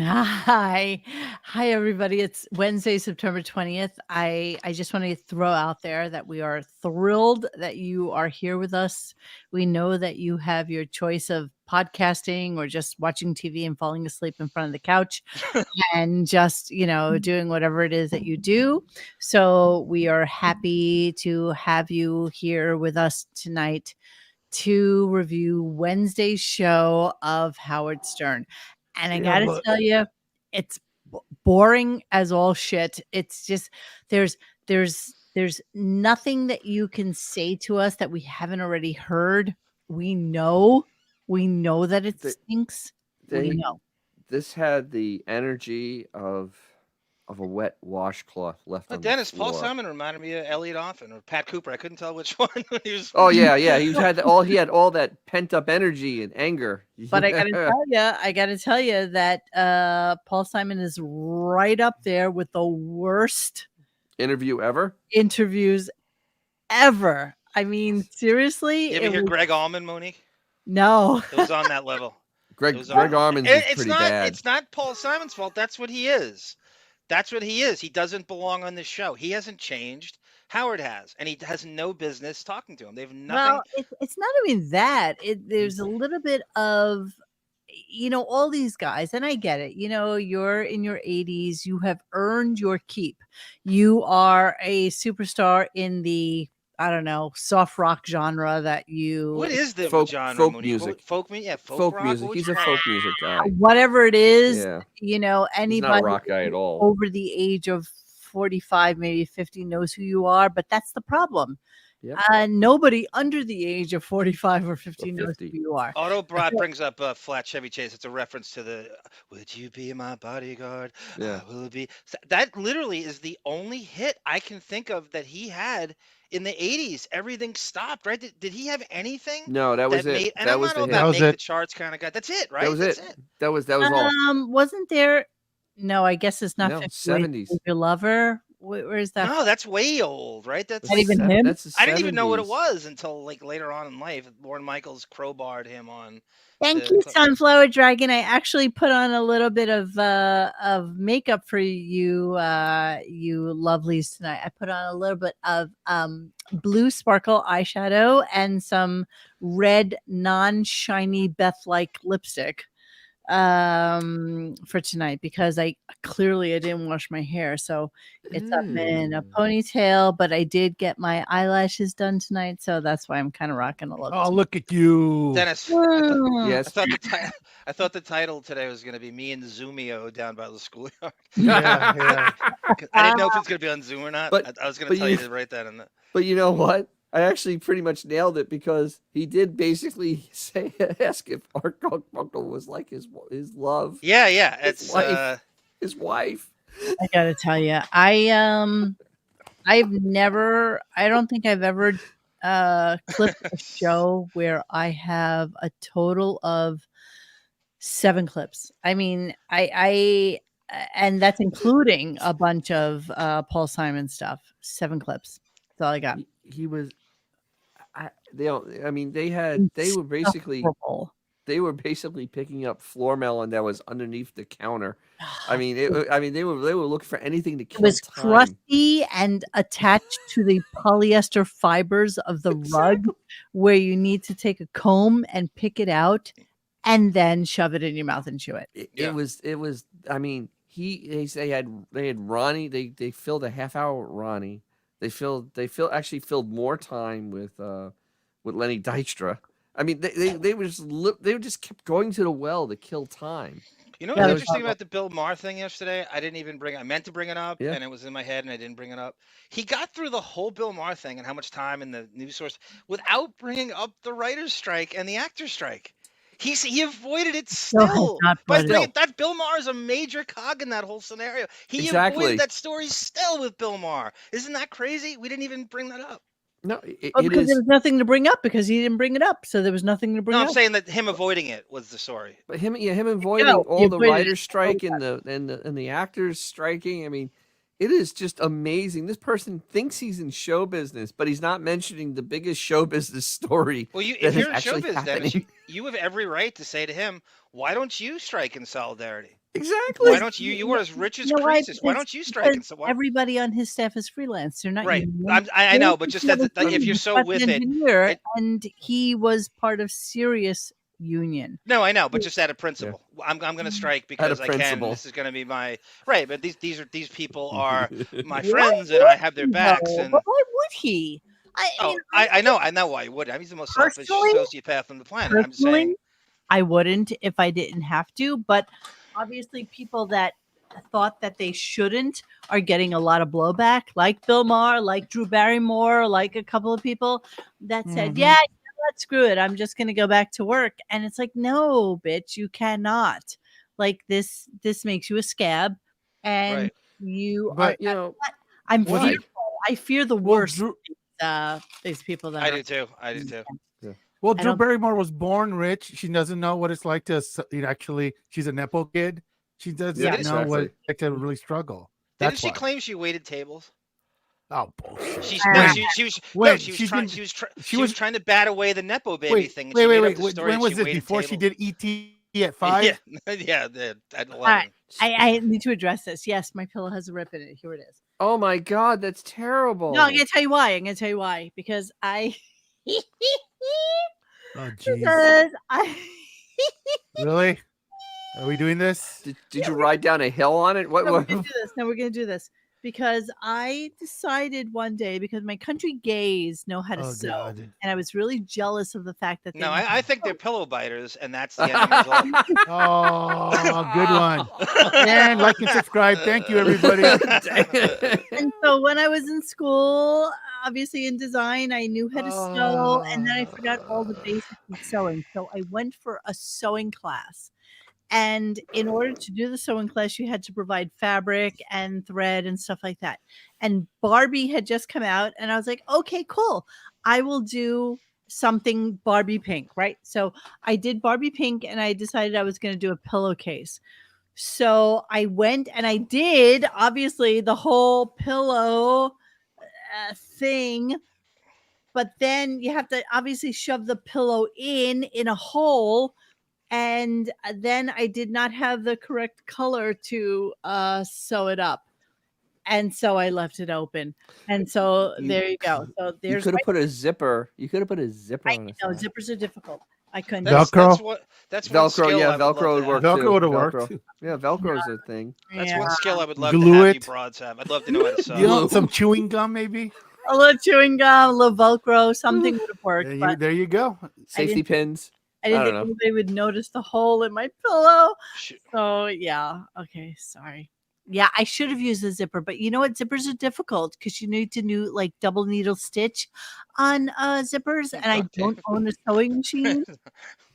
Hi. Hi, everybody. It's Wednesday, September 20th. I just want to throw out there that we are thrilled that you are here with us. We know that you have your choice of podcasting or just watching TV and falling asleep in front of the couch and just, doing whatever it is that you do. So we are happy to have you here with us tonight to review Wednesday's show of Howard Stern. And I Yeah, gotta but tell you, it's boring as all shit. It's just there's there's nothing that you can say to us that we haven't already heard. We know, we know that it they, stinks. We they know. this had the energy of a wet washcloth left Oh, on the Dennis, Paul floor. Simon reminded me of Elliot Offen or Pat Cooper. I couldn't tell which one. He was. Oh yeah, he had all that pent up energy and anger. But I gotta tell you that Paul Simon is right up there with the worst Interview ever. interviews ever. I mean, seriously, You ever it hear was Greg Allman, Monique? no. It was on that level. It Greg was Greg on. Armin's is It's pretty not. bad. It's not Paul Simon's fault. That's what he is. That's what he is. He doesn't belong on this show. He hasn't changed. Howard has, and he has no business talking to him. They've nothing. Well, it's not even that. There's a little bit of all these guys, and I get it. You're in your 80s, you have earned your keep. You are a superstar in the, I don't know, soft rock genre that you What is the genre, Folk Monique? music. Folk music? Yeah, folk Folk rock. music. What would He's you a call folk it? music guy. whatever it is, Yeah. He's not a anybody rock guy at all. over the age of 45, maybe 50 knows who you are, but that's the problem. Yep. Nobody under the age of 45 or 50 knows who 50. you are. Auto Brat brings up Flat Chevy Chase. It's a reference to the "Would you be my bodyguard? Yeah. I will be." That literally is the only hit I can think of that he had in the '80s. Everything stopped, right? Did he have anything No, that was that it. made? And That I'm was not the all hit. about That make the charts kind of guy. That's it, right? was That's it. it. That was all. Wasn't there? No, I guess it's not No, 50 Ways to 70s. Leave Your Lover. Where's that? No, that's way old, right? Not even him. That's the I didn't even know what it 70s. was until like later on in life. Lorne Michaels crowbarred him on Thank the. you, Sunflower Dragon. I actually put on a little bit of makeup for you, you lovelies tonight. I put on a little bit of blue sparkle eyeshadow and some red non-shiny Beth like lipstick for tonight because I didn't wash my hair, so it's up in a ponytail, but I did get my eyelashes done tonight, so that's why I'm kind of rocking a look. Oh, look at you. Dennis, Yes. I thought the title today was going to be me and Zoomio down by the schoolyard. Yeah, yeah. I didn't know if it's going to be on Zoom or not. But- I was going but to tell you- you to write that in the. But you know what? I actually pretty much nailed it because he did basically ask if Art Garfunkel was like his love, Yeah, his it's wife. His wife. I gotta tell you, I don't think I've ever clipped a show where I have a total of 7 clips. I mean, and that's including a bunch of Paul Simon stuff. 7 clips. That's all I got. He was. They were basically Insufferable. picking up floor melon that was underneath the counter. I mean, they were looking for anything to It kill was time. crusty and attached to the polyester fibers of the rug, where you need to take a comb and pick it out, and then shove it in your mouth and chew it. It was. I mean, they had Ronnie. They filled a half hour with Ronnie. They actually filled more time with Lenny Dykstra. I mean, they were just kept going to the well to kill time. You know Yeah, what's there's interesting not- about the Bill Maher thing yesterday? I didn't even I meant to bring it up, Yeah. and it was in my head, and I didn't bring it up. He got through the whole Bill Maher thing and how much time in the news source without bringing up the writers' strike and the actors' strike. He avoided it Still has still. not By brought it bringing up. that Bill Maher is a major cog in that whole scenario. He Exactly. avoided that story still with Bill Maher. Isn't that crazy? We didn't even bring that up. No, it because is. there was nothing to bring up because he didn't bring it up, so there was nothing to bring No, up. I'm saying that him avoiding it was the story. But him avoiding No, he all the avoided it. writers' strike and the actors striking. I mean, it is just amazing. This person thinks he's in show business, but he's not mentioning the biggest show business story. Well, that if is you're in actually showbiz, Dennis, happening. you have every right to say to him, "Why don't you strike in solidarity?" Exactly. Why don't you are as rich as Croesus. Why don't you strike and so what? Everybody on his staff is freelance. They're not Right. union. I know, but just that That if you're so was with an it, engineer, and he was part of Sirius Union. no, I know, but just out of Yeah. principle, I'm going to strike Out because of I can. principle. This is going to be my right. But these people are my friends, and I have their backs. No, And but why would he? I know why he would. He's the most selfish Personally, sociopath on the planet. I'm just personally, saying. I wouldn't if I didn't have to. But obviously, people that thought that they shouldn't are getting a lot of blowback, like Bill Maher, like Drew Barrymore, like a couple of people that said, "Yeah, you know what, screw it, I'm just going to go back to work." And it's like, no, bitch, you cannot. Like this makes you a scab, and Right. you are. But you know, I'm Well, fearful. I fear the Well, worst. Drew, These people that I are. do too. I do too. yeah. well, I Drew don't- Barrymore was born rich. She doesn't know what it's like to actually. She's a nepo kid. She doesn't Yeah, know what exactly. it's like to really struggle. Didn't That's she why. claim she waited tables? Oh bullshit. She Uh, no, When? she was When? no, she was She's trying been- she was try, she she was was- trying to bat away the nepo baby thing, and she Wait. made up the story When that was she this? waited Before tables. she did ET at 5? Yeah, at 11. right. I need to address this. Yes, my pillow has a rip in it. Here it is. Oh my God, that's terrible. No, I'm gonna tell you why. Because I Oh jeez. because I Really? Are we doing this? Did you ride down a hill on it? What? No, we're what? gonna do this. No, we're gonna do this because I decided one day because my country gays know how to Oh sew, God. and I was really jealous of the fact that they No, knew I think how they're pillow biters, and that's the end result. Oh, good one. And like and subscribe. Thank you, everybody. And so when I was in school, obviously in design, I knew how to sew, and then I forgot all the basics of sewing. So I went for a sewing class. And in order to do the sewing class, you had to provide fabric and thread and stuff like that. And Barbie had just come out, and I was like, okay, cool. I will do something Barbie pink, right? So I did Barbie pink, and I decided I was going to do a pillowcase. So I went and I did obviously the whole pillow thing, but then you have to obviously shove the pillow in a hole, and then I did not have the correct color to sew it up, and so I left it open, and so there you go. So You there's could have put a zipper. You could have put a zipper on the no, side. zippers are difficult. I couldn't. That's Velcro? that's one Velcro, skill yeah, I would love Velcro would to work have. Velcro too. would've Velcro. worked. Yeah, Velcro's a thing. That's Yeah. one skill I would love to Glue have you it. broads have. I'd love to know how to sew. You know, some chewing gum maybe. A little chewing gum, a little Velcro, something would have worked, but There you go. Safety pins. I didn't I think don't know. anybody would notice the hole in my pillow. Shoot. So yeah, okay, sorry. Yeah, I should have used a zipper, but you know what? Zippers are difficult because you need to do like double needle stitch on zippers, and I Duct don't tape. own a sewing machine,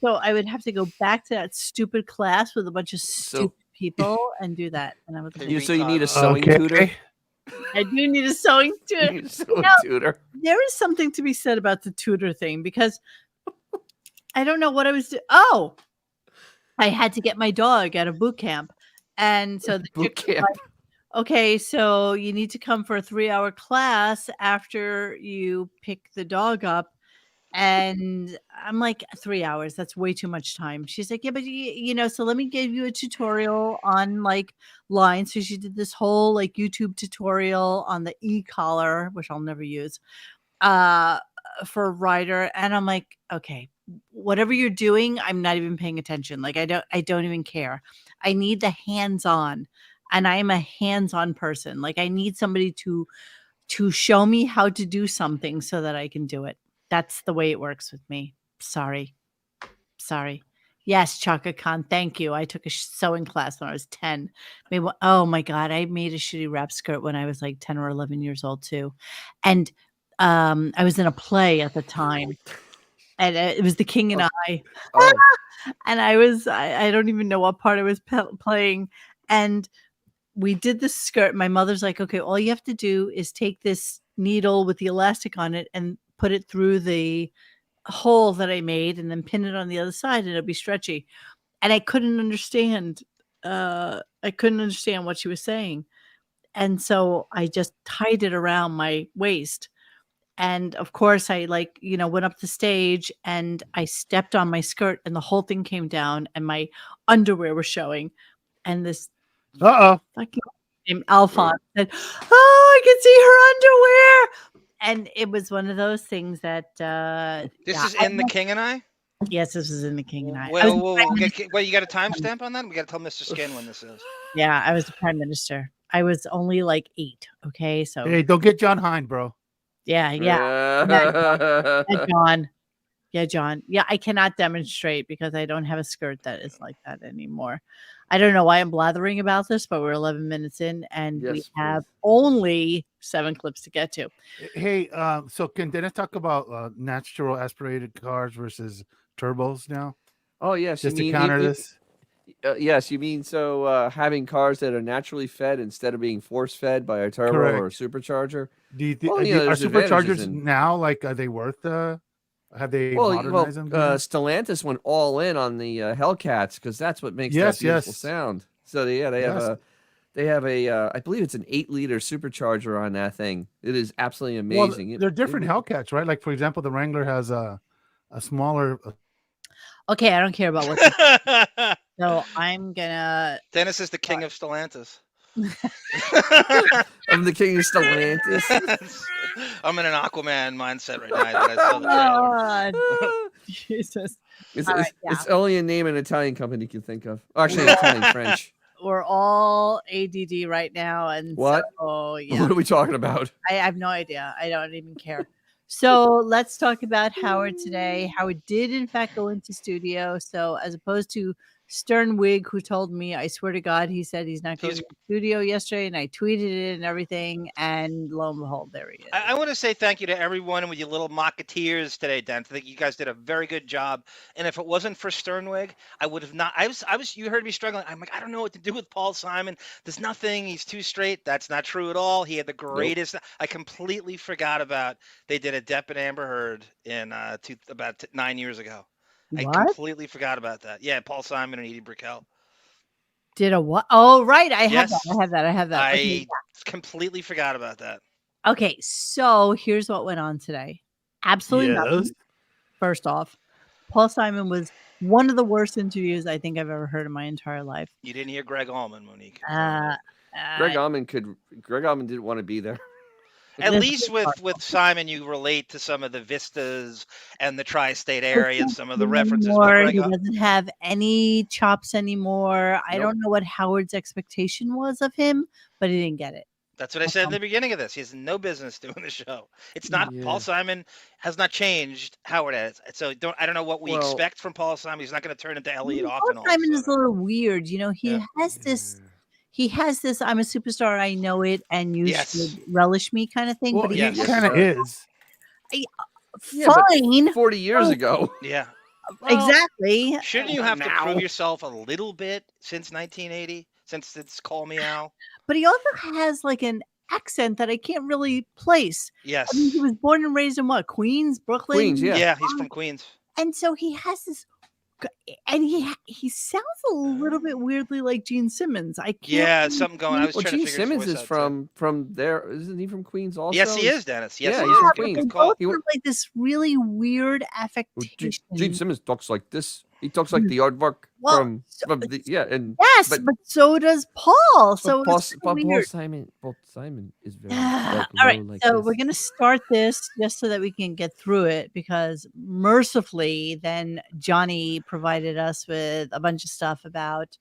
so I would have to go back to that stupid class with a bunch of stupid people and do that. And I was like, So you need a sewing tutor. I do need a sewing You tutor. need a sewing No. tutor. There is something to be said about the tutor thing because I don't know what I was doing. Oh, I had to get my dog out of boot camp. And so the Boot chick was camp. like, okay, so you need to come for a 3-hour class after you pick the dog up. And I'm like, 3 hours, that's way too much time. She's like, yeah, but so let me give you a tutorial on like lines. So she did this whole like YouTube tutorial on the e-collar, which I'll never use, for a rider. And I'm like, okay, whatever you're doing, I'm not even paying attention. Like I don't even care. I need the hands-on, and I am a hands-on person. Like I need somebody to show me how to do something so that I can do it. That's the way it works with me. Sorry. Yes, Chaka Khan, thank you. I took a sewing class when I was 10. Oh my God, I made a shitty wrap skirt when I was like 10 or 11 years old too. And I was in a play at the time. And it was The King and I. Oh. And I don't even know what part I was playing. And we did the skirt. My mother's like, okay, all you have to do is take this needle with the elastic on it and put it through the hole that I made and then pin it on the other side and it'll be stretchy. And I couldn't understand. I couldn't understand what she was saying. And so I just tied it around my waist. And of course I went up the stage and I stepped on my skirt and the whole thing came down and my underwear was showing. and this fucking named Alphonse said, "Oh, I can see her underwear," and it was one of those things that This yeah, is in The King and I? yes, this was in The King and I. I was the Well, prime wait, you got a timestamp on that? We got to tell Mr. Skin when this is. Yeah, I was the prime minister. I was only like 8. Okay, so Hey, don't get John Hine, bro. yeah. Yeah, John. Yeah, John. Yeah, I cannot demonstrate because I don't have a skirt that is like that anymore. I don't know why I'm blathering about this, but we're 11 minutes in and we Yes, have please. only 7 clips to get to. Hey, so can Dennis talk about natural aspirated cars versus turbos now? Oh yes, Just you to mean counter this? yes, you mean so having cars that are naturally fed instead of being force fed by a turbo or a Correct. supercharger. Do you Well, are there's advantages superchargers in. now are they worth have they Well, modernized them? Do you know? Stellantis went all in on the Hellcats because that's what makes that Yes, beautiful yes, sound. So they yes. have a I believe it's an 8-liter supercharger on that thing. It is absolutely Well, amazing. they're different Hellcats, right? Like for example, the Wrangler has a smaller. Okay, I don't care about what so I'm gonna Dennis is the king of Stellantis. I'm the king of Stellantis. I'm in an Aquaman mindset right now that I saw the trailer. Oh, Jesus. It's, All it's, right, yeah. it's only a name an Italian company can think of. Oh, actually, Italian French. We're all ADD right now, and What? so yeah. What are we talking about? I have no idea. I don't even care. So let's talk about Howard today. Howard did, in fact, go into studio. So as opposed to Sternwig, who told me, I swear to God, he said he's not going to the studio yesterday, and I tweeted it and everything, and lo and behold, there he is. I want to say thank you to everyone with your little mocketeers today, Dent. I think you guys did a very good job. And if it wasn't for Sternwig, I would have not. I was. You heard me struggling. I'm like, I don't know what to do with Paul Simon. There's nothing. He's too straight. That's not true at all. He had the greatest. I completely forgot about. They did a Depp and Amber Heard in about 9 years ago. What? I completely forgot about that. Yeah, Paul Simon and Edie Brickell. Did a what? Oh, right. I have Yes. that. I have that. Okay, I completely forgot about that. Okay, so here's what went on today. Absolutely nothing. First off, Paul Simon was one of the worst interviews I think I've ever heard in my entire life. You didn't hear Greg Allman, Monique. Greg Allman didn't want to be there. At least with Simon, you relate to some of the vistas and the tri-state area and some of the references. He doesn't have any chops anymore. I don't know what Howard's expectation was of him, but he didn't get it. That's what I said at the beginning of this. He has no business doing the show. It's not Paul Simon has not changed. Howard has. So I don't know what we expect from Paul Simon. He's not going to turn into Elliot Offen. Paul Simon is a little weird. You know, he has this. He has this. I'm a superstar. I know it, and you should relish me kind of thing. Well, but he kind of is. Fine. 40 years ago. Yeah. Exactly. Shouldn't you have to prove yourself a little bit since 1980? Since it's Call Me Al? But he also has like an accent that I can't really place. Yes. I mean, he was born and raised in what? Queens, Brooklyn? Queens, yeah. Yeah, he's from Queens. And so he has this, and he sounds a little bit weirdly like Gene Simmons. I can't. Yeah, something going. I was trying Gene to figure Simmons his is voice out, from there. Isn't he from Queens also? Yes, he is, Dennis. Yes, yeah, he he's is. from Queens. Queens. Both have like this really weird affectation. Gene Simmons talks like this. He talks like the aardvark from the and yes, but so does Paul. So Paul weird. Paul Simon is very all right. like So this. we're gonna start this just so that we can get through it because mercifully, then Johnny provided us with a bunch of stuff about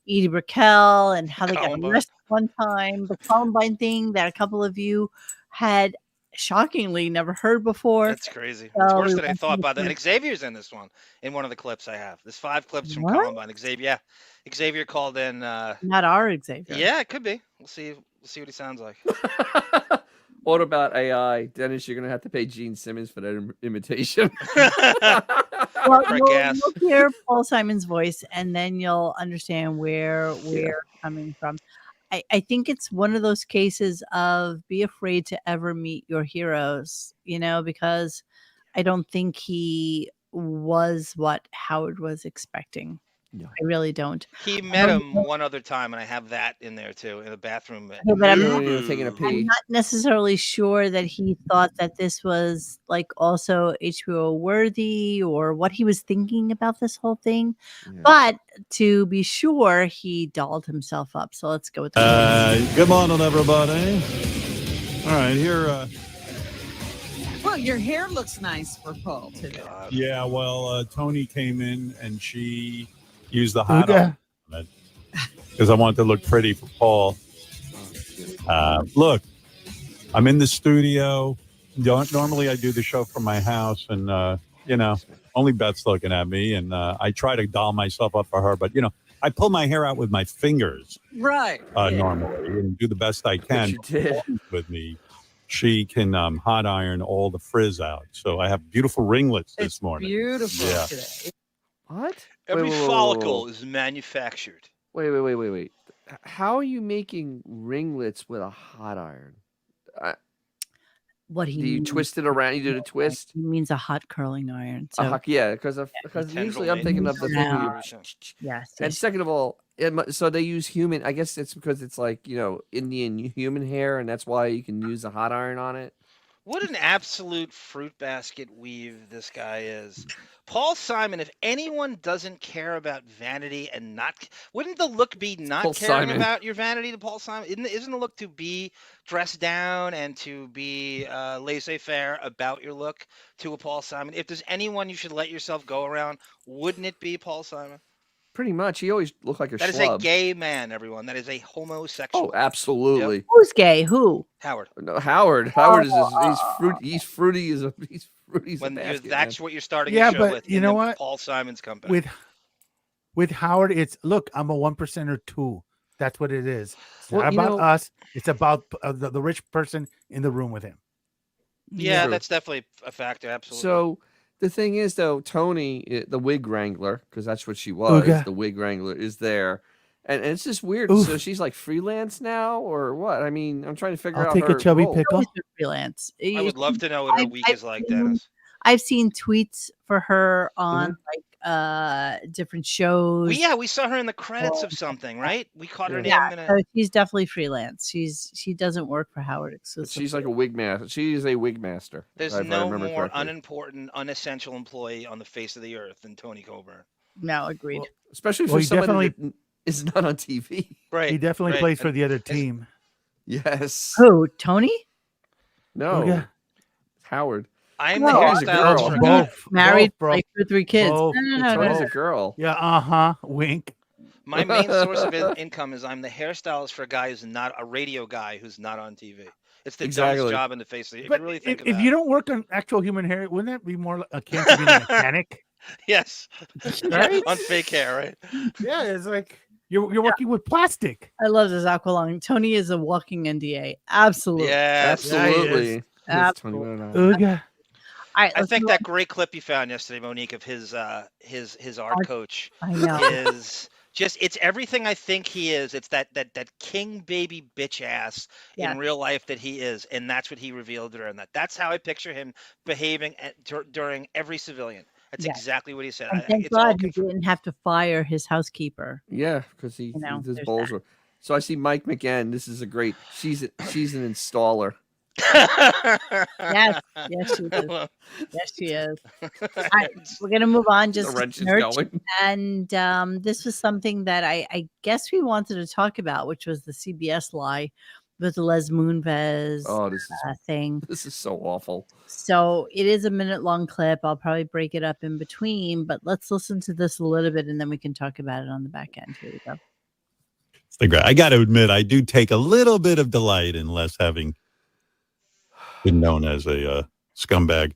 Edie Brickell and how they got arrested one time, the Columbine thing that a couple of you had shockingly never heard before. That's crazy. It's worse than I thought. By the way, and Xavier's in this one. In one of the clips I have, there's 5 clips from Columbine. Xavier called in. Not our Xavier. Yeah, it could be. We'll see. We'll see what he sounds like. What about AI, Dennis? You're gonna have to pay Gene Simmons for that imitation. Well, you'll hear Paul Simon's voice, and then you'll understand where we're coming from. I think it's one of those cases of be afraid to ever meet your heroes, you know, because I don't think he was what Howard was expecting. No. I really don't. He met him one other time, and I have that in there too in the bathroom. Okay, but Taking a I'm pee. not necessarily sure that he thought that this was like also HBO worthy or what he was thinking about this whole thing. Yeah. But to be sure, he dolled himself up. So let's go with Good morning, everybody. All right, here. Well, your hair looks nice for Paul today. Yeah, well, Tony came in and she used the hot Ooga. oil because I wanted to look pretty for Paul. Look, I'm in the studio. Normally, I do the show from my house, and only Beth's looking at me, and I try to doll myself up for her, but I pull my hair out with my fingers, Right. normally, and do the best I can. You did. With me, she can hot iron all the frizz out. So I have beautiful ringlets this It's morning. beautiful Yeah. today. What? Every Wait, wait, wait, follicle is manufactured. Wait. How are you making ringlets with a hot iron? what he Do you means. twist it around? You do the twist? He means a hot curling iron. So Yeah, because Tendril usually I'm thinking of the thing where you. yes, And second of all, so they use human. I guess it's because it's like Indian human hair, and that's why you can use a hot iron on it. What an absolute fruit basket weave this guy is. Paul Simon, if anyone doesn't care about vanity and wouldn't the look be not Paul caring Simon. about your vanity to Paul Simon? Isn't the look to be dressed down and to be laissez-faire about your look to a Paul Simon? If there's anyone you should let yourself go around, wouldn't it be Paul Simon? Pretty much. He always looked like a That is schlub. a gay man, everyone. That is a homosexual. Oh, absolutely. who's gay? Who? Howard. No, Howard. Howard is he's fruity as a When basket, that's man. what you're starting Yeah, your show but with. you and know then what? Paul Simon's company. With Howard, it's look, I'm a 1% too. That's what it is. It's Well, not you about know- us. It's about the rich person in the room with him. Yeah, True. that's definitely a factor. Absolutely. So the thing is, though, Tony, the wig wrangler, because that's what she was, Ooga. the wig wrangler, is there. And it's just weird. Oof. So she's like freelance now, or what? I mean, I'm trying to figure I'll out take her a chubby role. pickle. Always been freelance. I would love to know what her week is like, Dennis. I've seen tweets for her on different shows. We saw her in the credits of something, right? We caught her Yeah. name in So it. she's definitely freelance. She doesn't work for Howard exclusively. She's like a wig master. She is a wig master. There's if I no remember more correctly. unimportant, unessential employee on the face of the earth than Tony Coburn. No, agreed. Well, Especially Well, for he somebody that is not on TV. Right. He definitely right. plays for And the other team. Yes. Who? Tony? No. Ooga. Harold. I am No, the he's a hairstylist girl. for Both. Married, Both, bro. like 2 or 3 kids. Both. No. Tony's a girl. Yeah, wink. My main source of income is I'm the hairstylist for a guy who's not a radio guy who's not on TV. It's the Exactly. dumbest job in the face of the. If But you really think if about you it. don't work on actual human hair, wouldn't that be more akin to being a mechanic? Yes. Right? On fake hair, right? Yeah, it's like you're working with plastic. I love this Aqualung. Tony is a walking NDA. Absolutely. Yes. Absolutely. Yes, Tony Absolutely. Monahan. Ooga. All right, I let's think move that great clip you found yesterday, Monique, of his art coach on. I know. is just it's everything I think he is. It's that king baby bitch ass Yeah. in real life that he is, and that's what he revealed during that. That's how I picture him behaving during every civilian. That's Yeah. exactly what he said. And thank It's all God he didn't have to fire his housekeeper. Yeah, because his there's bowls were. So I see Mike McGann. This is a great. She's an installer. Yes, yes, she is. Yes, she is. All right, we're gonna move on. The Just wrench is merch. going. And this was something that I guess we wanted to talk about, which was the CBS lie with the Les Moonves Oh, this is thing. this is so awful. So it is a minute-long clip. I'll probably break it up in between, but let's listen to this a little bit, and then we can talk about it on the back end. Here we go. I got to admit, I do take a little bit of delight in Les having been known as a scumbag.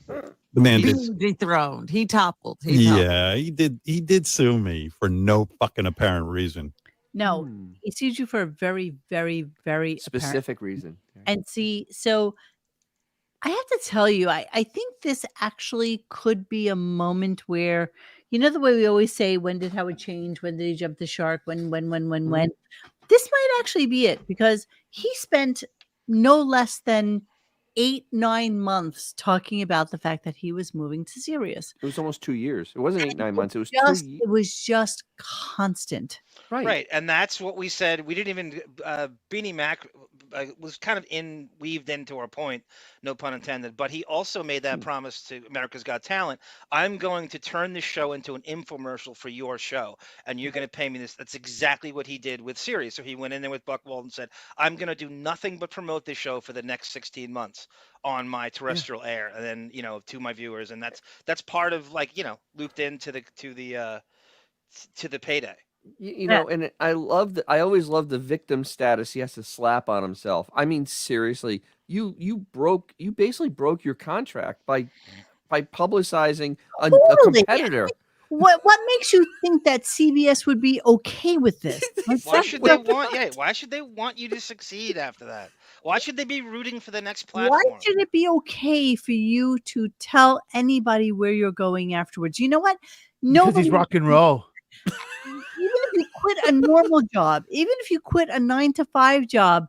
The man He did. was dethroned. He toppled. He toppled. Yeah, he did. He did sue me for no fucking apparent reason. No, Hmm. he sued you for a very, very, very apparent Specific reason. And see, so I have to tell you, I think this actually could be a moment where, you know, the way we always say, when did Howard change? When did he jump the shark? When? This might actually be it, because he spent no less than 8-9 months talking about the fact that he was moving to Sirius. It was almost 2 years. It wasn't 8, 9 months. It was 2 Just years. it was just constant. Right, and that's what we said. We didn't even Beanie Mac was kind of weaved into our point, no pun intended. But he also made that promise to America's Got Talent. I'm going to turn this show into an infomercial for your show, and you're going to pay me this. That's exactly what he did with Sirius. So he went in there with Buck Walton and said, "I'm going to do nothing but promote this show for the next 16 months on my terrestrial air, and then to my viewers." And that's part of looped into the payday. You know, and I always love the victim status he has to slap on himself. I mean, seriously, you basically broke your contract by publicizing a competitor. What makes you think that CBS would be okay with this? Why should they want you to succeed after that? Why should they be rooting for the next platform? Why should it be okay for you to tell anybody where you're going afterwards? You know what? Because he's rock and roll. Even if you quit a normal job, even if you quit a 9-to-5 job,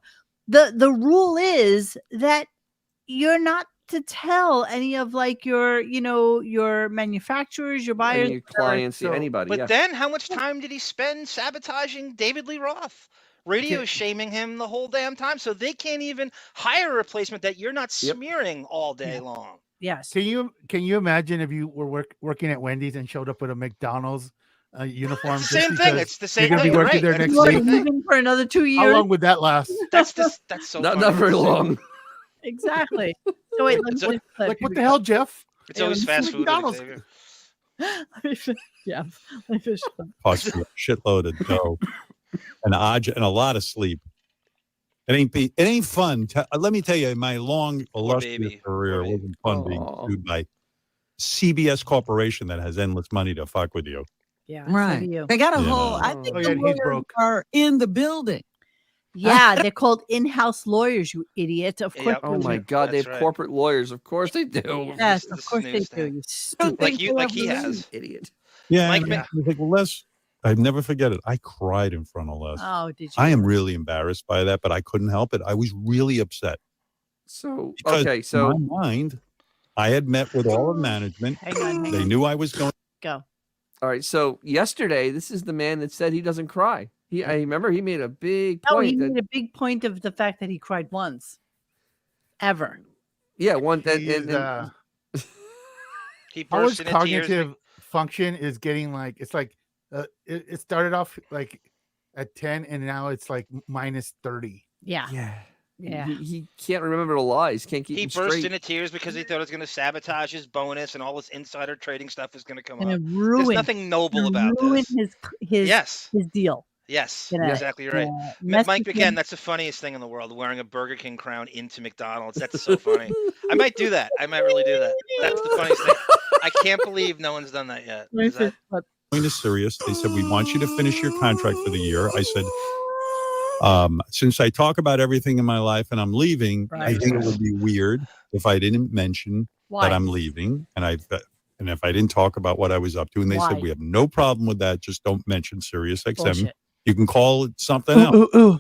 the rule is that you're not to tell any of your manufacturers, your buyers, your clients, anybody. But then how much time did he spend sabotaging David Lee Roth? Radio is shaming him the whole damn time, so they can't even hire a replacement that you're not smearing all day long. Yes. Can you imagine if you were working at Wendy's and showed up with a McDonald's uniform? Same thing. It's the same thing. You're going to be working there next week. For another 2 years. How long would that last? That's so not very long. Exactly. So wait, what the hell, Jeff? It's always fast food. McDonald's. Yeah. Cost you a shitload of dough and a lot of sleep. It ain't fun. Let me tell you, my long illustrious career wasn't fun being sued by CBS Corporation that has endless money to fuck with you. Yeah, right. They got a whole. I think the lawyers are in the building. Yeah, they're called in-house lawyers, you idiot. Of course. Oh my God, they have corporate lawyers. Of course they do. Yes, of course they do. You stupid. Like he has, idiot. Yeah, like Les. I never forget it. I cried in front of Les. Oh, did you? I am really embarrassed by that, but I couldn't help it. I was really upset. So in my mind, I had met with all of management. Hang on. They knew I was going. Go. All right. So yesterday, this is the man that said he doesn't cry. I remember he made a big point. No, he made a big point of the fact that he cried once, ever. Yeah, one. He burst into cognitive tears. function is getting it started off like at 10 and now it's like minus 30. Yeah. Yeah. He can't remember the lies. Can't keep. He them burst straight. into tears because he thought it was going to sabatage his bonus and all this insider trading stuff was going to come And up. ruin, There's nothing noble about this. His deal. Yes, Gonna, exactly right. Mike McCann, that's the funniest thing in the world, wearing a Burger King crown into McDonald's. That's so funny. I might do that. I might really do that. That's the funniest thing. I can't believe no one's done that yet. Going to Sirius, they said, we want you to finish your contract for the year. I said, since I talk about everything in my life and I'm leaving, I think it would be weird if I didn't mention that I'm leaving. And if I didn't talk about what I was up to, and they said, we have no problem with that. Just don't mention Sirius XM. Bullshit. You can call it something else.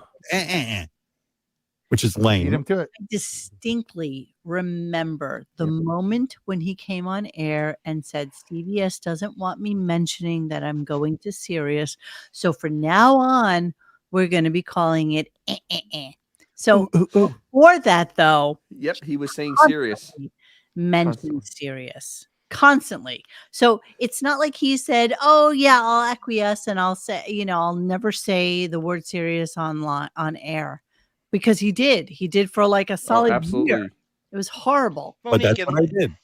Which is lame. I distinctly remember the moment when he came on air and said, CBS doesn't want me mentioning that I'm going to Sirius. So for now on, we're going to be calling it So before that, though. Yep, he was saying Sirius. Mentioned Sirius. Constantly. So it's not like he said, oh yeah, I'll acquiesce and I'll say, I'll never say the word Sirius on air, because he did for like a solid year. It was horrible. But that's what I did.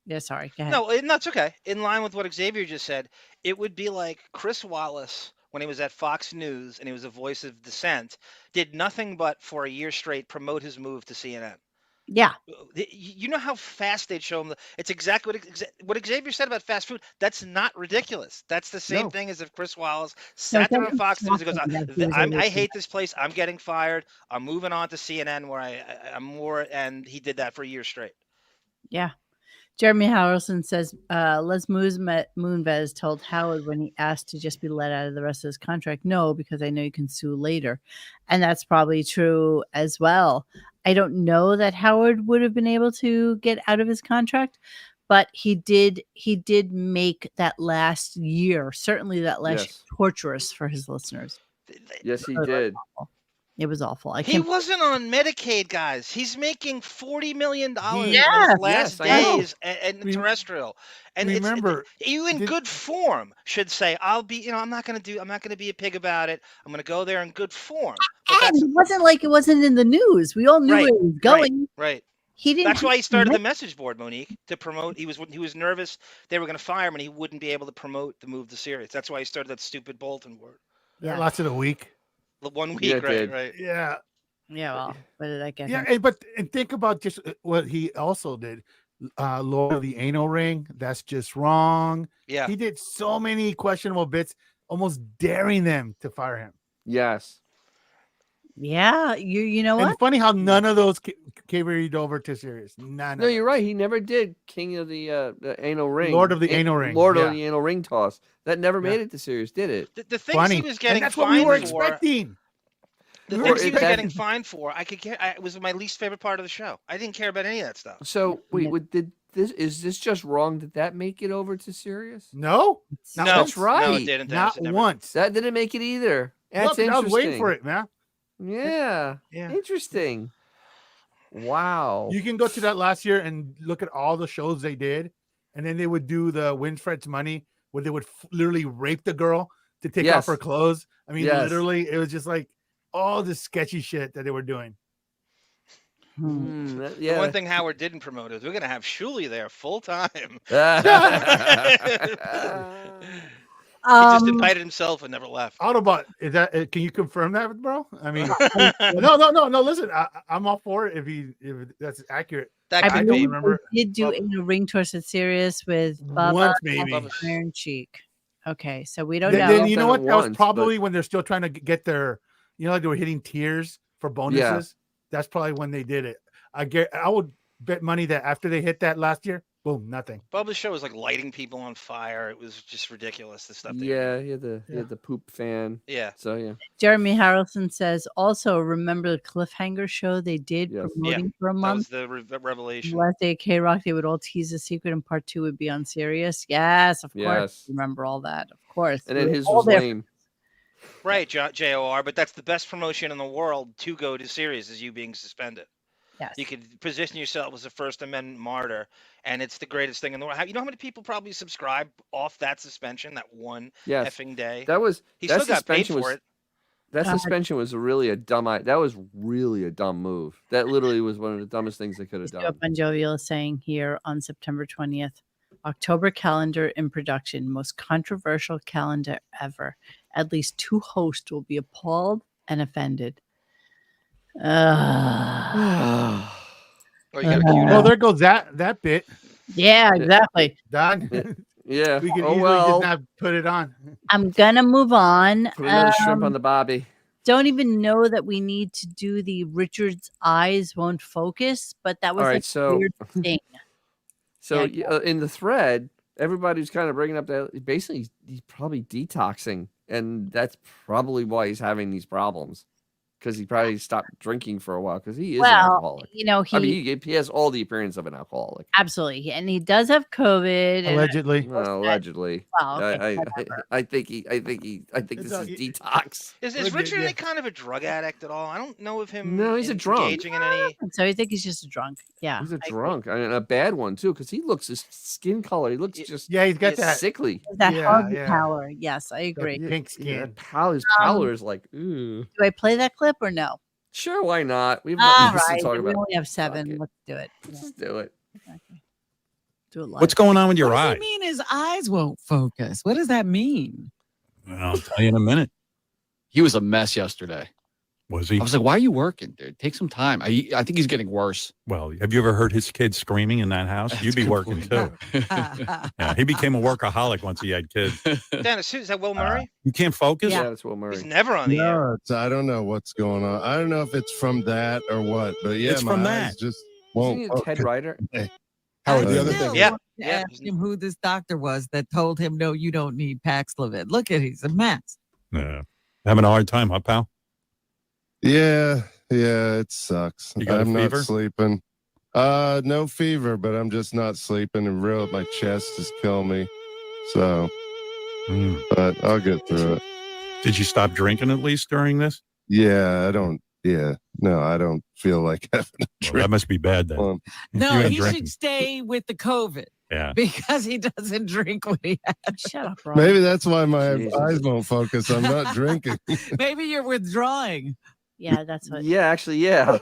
Yeah, sorry. Go ahead. No, that's okay. In line with what Xavier just said, it would be like Chris Wallace when he was at Fox News and he was a voice of dissent, did nothing but for a year straight promote his move to CNN. Yeah. You know how fast they'd show him. It's exactly what Xavier said about fast food. That's not ridiculous. That's the same thing as if Chris Wallace sat there on Fox News and goes, I hate this place. I'm getting fired. I'm moving on to CNN where I'm more. And he did that for a year straight. Yeah. Jeremy Harrelson says, Les Moonves told Howard when he asked to just be let out of the rest of his contract, no, because I know you can sue later. And that's probably true as well. I don't know that Howard would have been able to get out of his contract, but he did make that last year, certainly that last year, Yes. torturous for his listeners. Yes, he It was did. awful. It was awful. I He can't. wasn't on Medicaid, guys. He's making $40 million in Yeah. his last Yes, I know. days and terrestrial. And Remember, you in good form should say, "I'll be, I'm not gonna be a pig about it. I'm gonna go there in good form." But And that's it wasn't like it wasn't in the news. We all knew right, where he was going. right. He didn't. That's have why he to started the make- message board, Monique, to promote. He was nervous they were going to fire him and he wouldn't be able to promote the move to Sirius. That's why he started that stupid Bolton board. Yeah. It lasted a week. The 1 week, Yeah, it right, did. right. Yeah. Yeah. Well, what did that get him? And think about just what he also did. Lord of the Anal Ring. That's just wrong. Yeah. He did so many questionable bits, almost daring them to fire him. Yes. Yeah. You know And what? funny how none of those carried over to Sirius. None. No, of you're them. right. He never did King of the Anal Ring. Lord of the Anal Ring, Lord yeah. of the Anal Ring toss. That never Yeah. made it to series, did it? The things Funny. he was And getting that's what we were fined for. expecting. The We Or things it- he was that- getting fined for, it was my least favorite part of the show. I didn't care about any of that stuff. So wait, is this just wrong? Did that make it over to Sirius? No, No, not that's right. No, it didn't. Dennis. not It never- once. That didn't make it either. That's Look, I interesting. was waiting for it, man. Yeah. Yeah. Interesting. Wow. You can go to that last year and look at all the shows they did, and then they would do the Winfred's Money, where they would literally rape the girl to take off her Yes. clothes. I mean, Yes. literally, it was just like all this sketchy shit that they were doing. Hmm. Mm, The one thing Howard didn't promote is we're going to have Shuli there full time. He just invited himself and never left. Autobot, is that? Can you confirm that, bro? I mean, no. Listen, I'm all for it if that's accurate. That I could don't be. believe remember. they did do Bubba. a ring toss at Sirius with Bubba Once, and maybe. Iron Cheek. Okay, so we don't Then, know. then you know Done what? it That was once, probably when they're still trying to get their, like they were hitting tiers for bonuses. That's probably when they did it. I would bet money that after they hit that last year, boom, nothing. Bubba's show was like lighting people on fire. It was just ridiculous. The stuff. They Yeah, did. he had the poop fan. Yeah. So yeah. Jeremy Harrelson says, also remember the cliffhanger show they did Yes. promoting for a That was month? the revelation. Last day of K-Rock, they would all tease a secret and part 2 would be on Sirius. Yes, of course. Yes. Remember all that. Of course. And We then were his all was there. lame. Right, JOR, but that's the best promotion in the world to go to Sirius is you being suspended. Yes. You could position yourself as a First Amendment martyr, and it's the greatest thing in the world. You know how many people probably subscribe off that suspension that one Yes. effing day? That was He that still got paid suspension for was it. that God. suspension was really a dumb that was really a dumb move. That literally was one of the dumbest things they could have Joe done. Bonjovial is saying here on September 20th, October calendar in production, most controversial calendar ever. At least 2 hosts will be appalled and offended. Oh, you got a Uh, cue Well, now? there goes that bit. Yeah, exactly. Done. Yeah. We could Oh easily well. just not put it on. I'm gonna move on. Put another shrimp on the bobby. Don't even know that we need to do the Richard's eyes won't focus, but that was All right, like a so weird thing. so Yeah, in the thread, everybody's kind of bringing up that basically he's probably detoxing, and that's probably why he's having these problems. Because he probably stopped drinking for a while because he is an Well, alcoholic. you know, I mean, he has all the appearance of an alcoholic. absolutely, and he does have COVID. And Allegedly. Well, allegedly. Well, okay, I think this It's is a- detox. Is Look, Richard yeah. any kind of a drug addict at all? I don't know of him. No, he's a drunk. Engaging in any. so I think he's just a drunk. Yeah, He's a I agree. drunk. I mean, a bad one too, because he looks his skin color. He looks just Yeah, he's got Yes. that, sickly. That Yeah, hard yeah. power. Yes, I that agree. pink Yeah, skin. his pallor is like, ooh. Do I play that clip or no? Sure, why not? We've All got this to right, talk then we about. only have 7. it. Let's do it. Let's just do it. Okay. Do it live. What's going on with your What does eye? he mean his eyes won't focus? What does that mean? I'll tell you in a minute. He was a mess yesterday. Was he? I was like, why are you working, dude? Take some time. I think he's getting worse. Well, have you ever heard his kids screaming in that house? You'd be working too. Yeah, he became a workaholic once he had kids. Dennis, is that Will Murray? You can't focus? Yeah, that's Will Murray. He's never on the air. No, I don't know what's going on. I don't know if it's from that or what, but yeah, It's my from eyes that. just Isn't he won't. a Ted Ryder? Howard, I the other still thing. Yeah, want to yeah. ask him who this doctor was that told him, no, you don't need Paxlovid. Look at he's a mess. Yeah. Having a hard time, huh, pal? Yeah, Yeah, it sucks. You got a I'm fever? not sleeping. No fever, but I'm just not sleeping, and my chest is killing me. So, but I'll get through it. Did you stop drinking at least during this? Yeah, I don't. Yeah, no, I don't feel like having a Well, drink. that must be bad then. Well, No, You ain't he drinking. should stay with the COVID Yeah. because he doesn't drink when he has. Shut up, Ron. maybe that's why my Jesus. eyes won't focus. I'm not drinking. Maybe you're withdrawing. Yeah, that's what. Yeah, actually, yeah.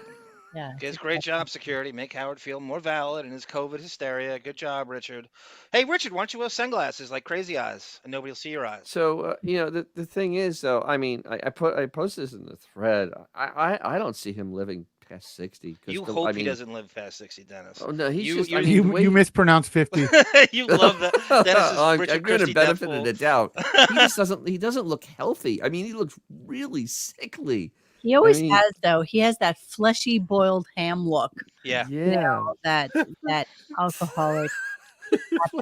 Yeah. Gives great job security. Make Howard feel more valid in his COVID hysteria. Good job, Richard. Hey, Richard, why don't you wear sunglasses like Crazy Eyes and nobody will see your eyes? So the thing is though, I mean, I posted this in the thread. I don't see him living past 60. 'cause You the- hope I he mean, doesn't live past 60, Dennis. Oh no, he's You- just. you- I mean, the way You mispronounced 50. You love that. Dennis is I'm Richard giving Christie him benefit death of the doubt. He just doesn't. He doesn't look healthy. I mean, he looks really sickly. He always mean- has though. He has that fleshy boiled ham look. Yeah. Yeah. That alcoholic.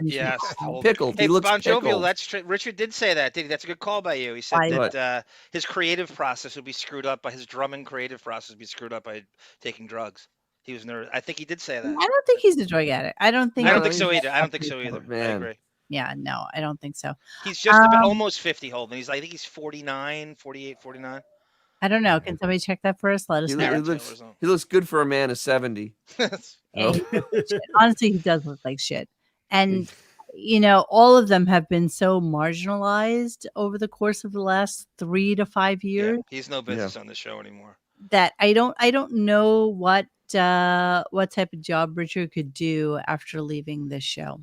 Yes. Pickled. Hey, He looks Bon Jovial, pickled. that's Richard did say that. That's a good call by you. He said Why? that his creative process would be screwed up by his drumming creative process would be screwed up by taking drugs. He was nervous. I think he did say I that. don't think he's a drug addict. I don't think. I don't No, think so he's- either. I don't think so either. I man. agree. Yeah, no, I don't think so. He's just about Um, almost 50, Holden. I think he's 49, 48, 49. I don't know. Can somebody check that for us? Let us He, know. he looks. He looks good for a man of 70. Hey, shit. Honestly, he does look like shit. And all of them have been so marginalized over the course of the last 3 to 5 years He's no business on the show anymore. that I don't know what type of job Richard could do after leaving this show.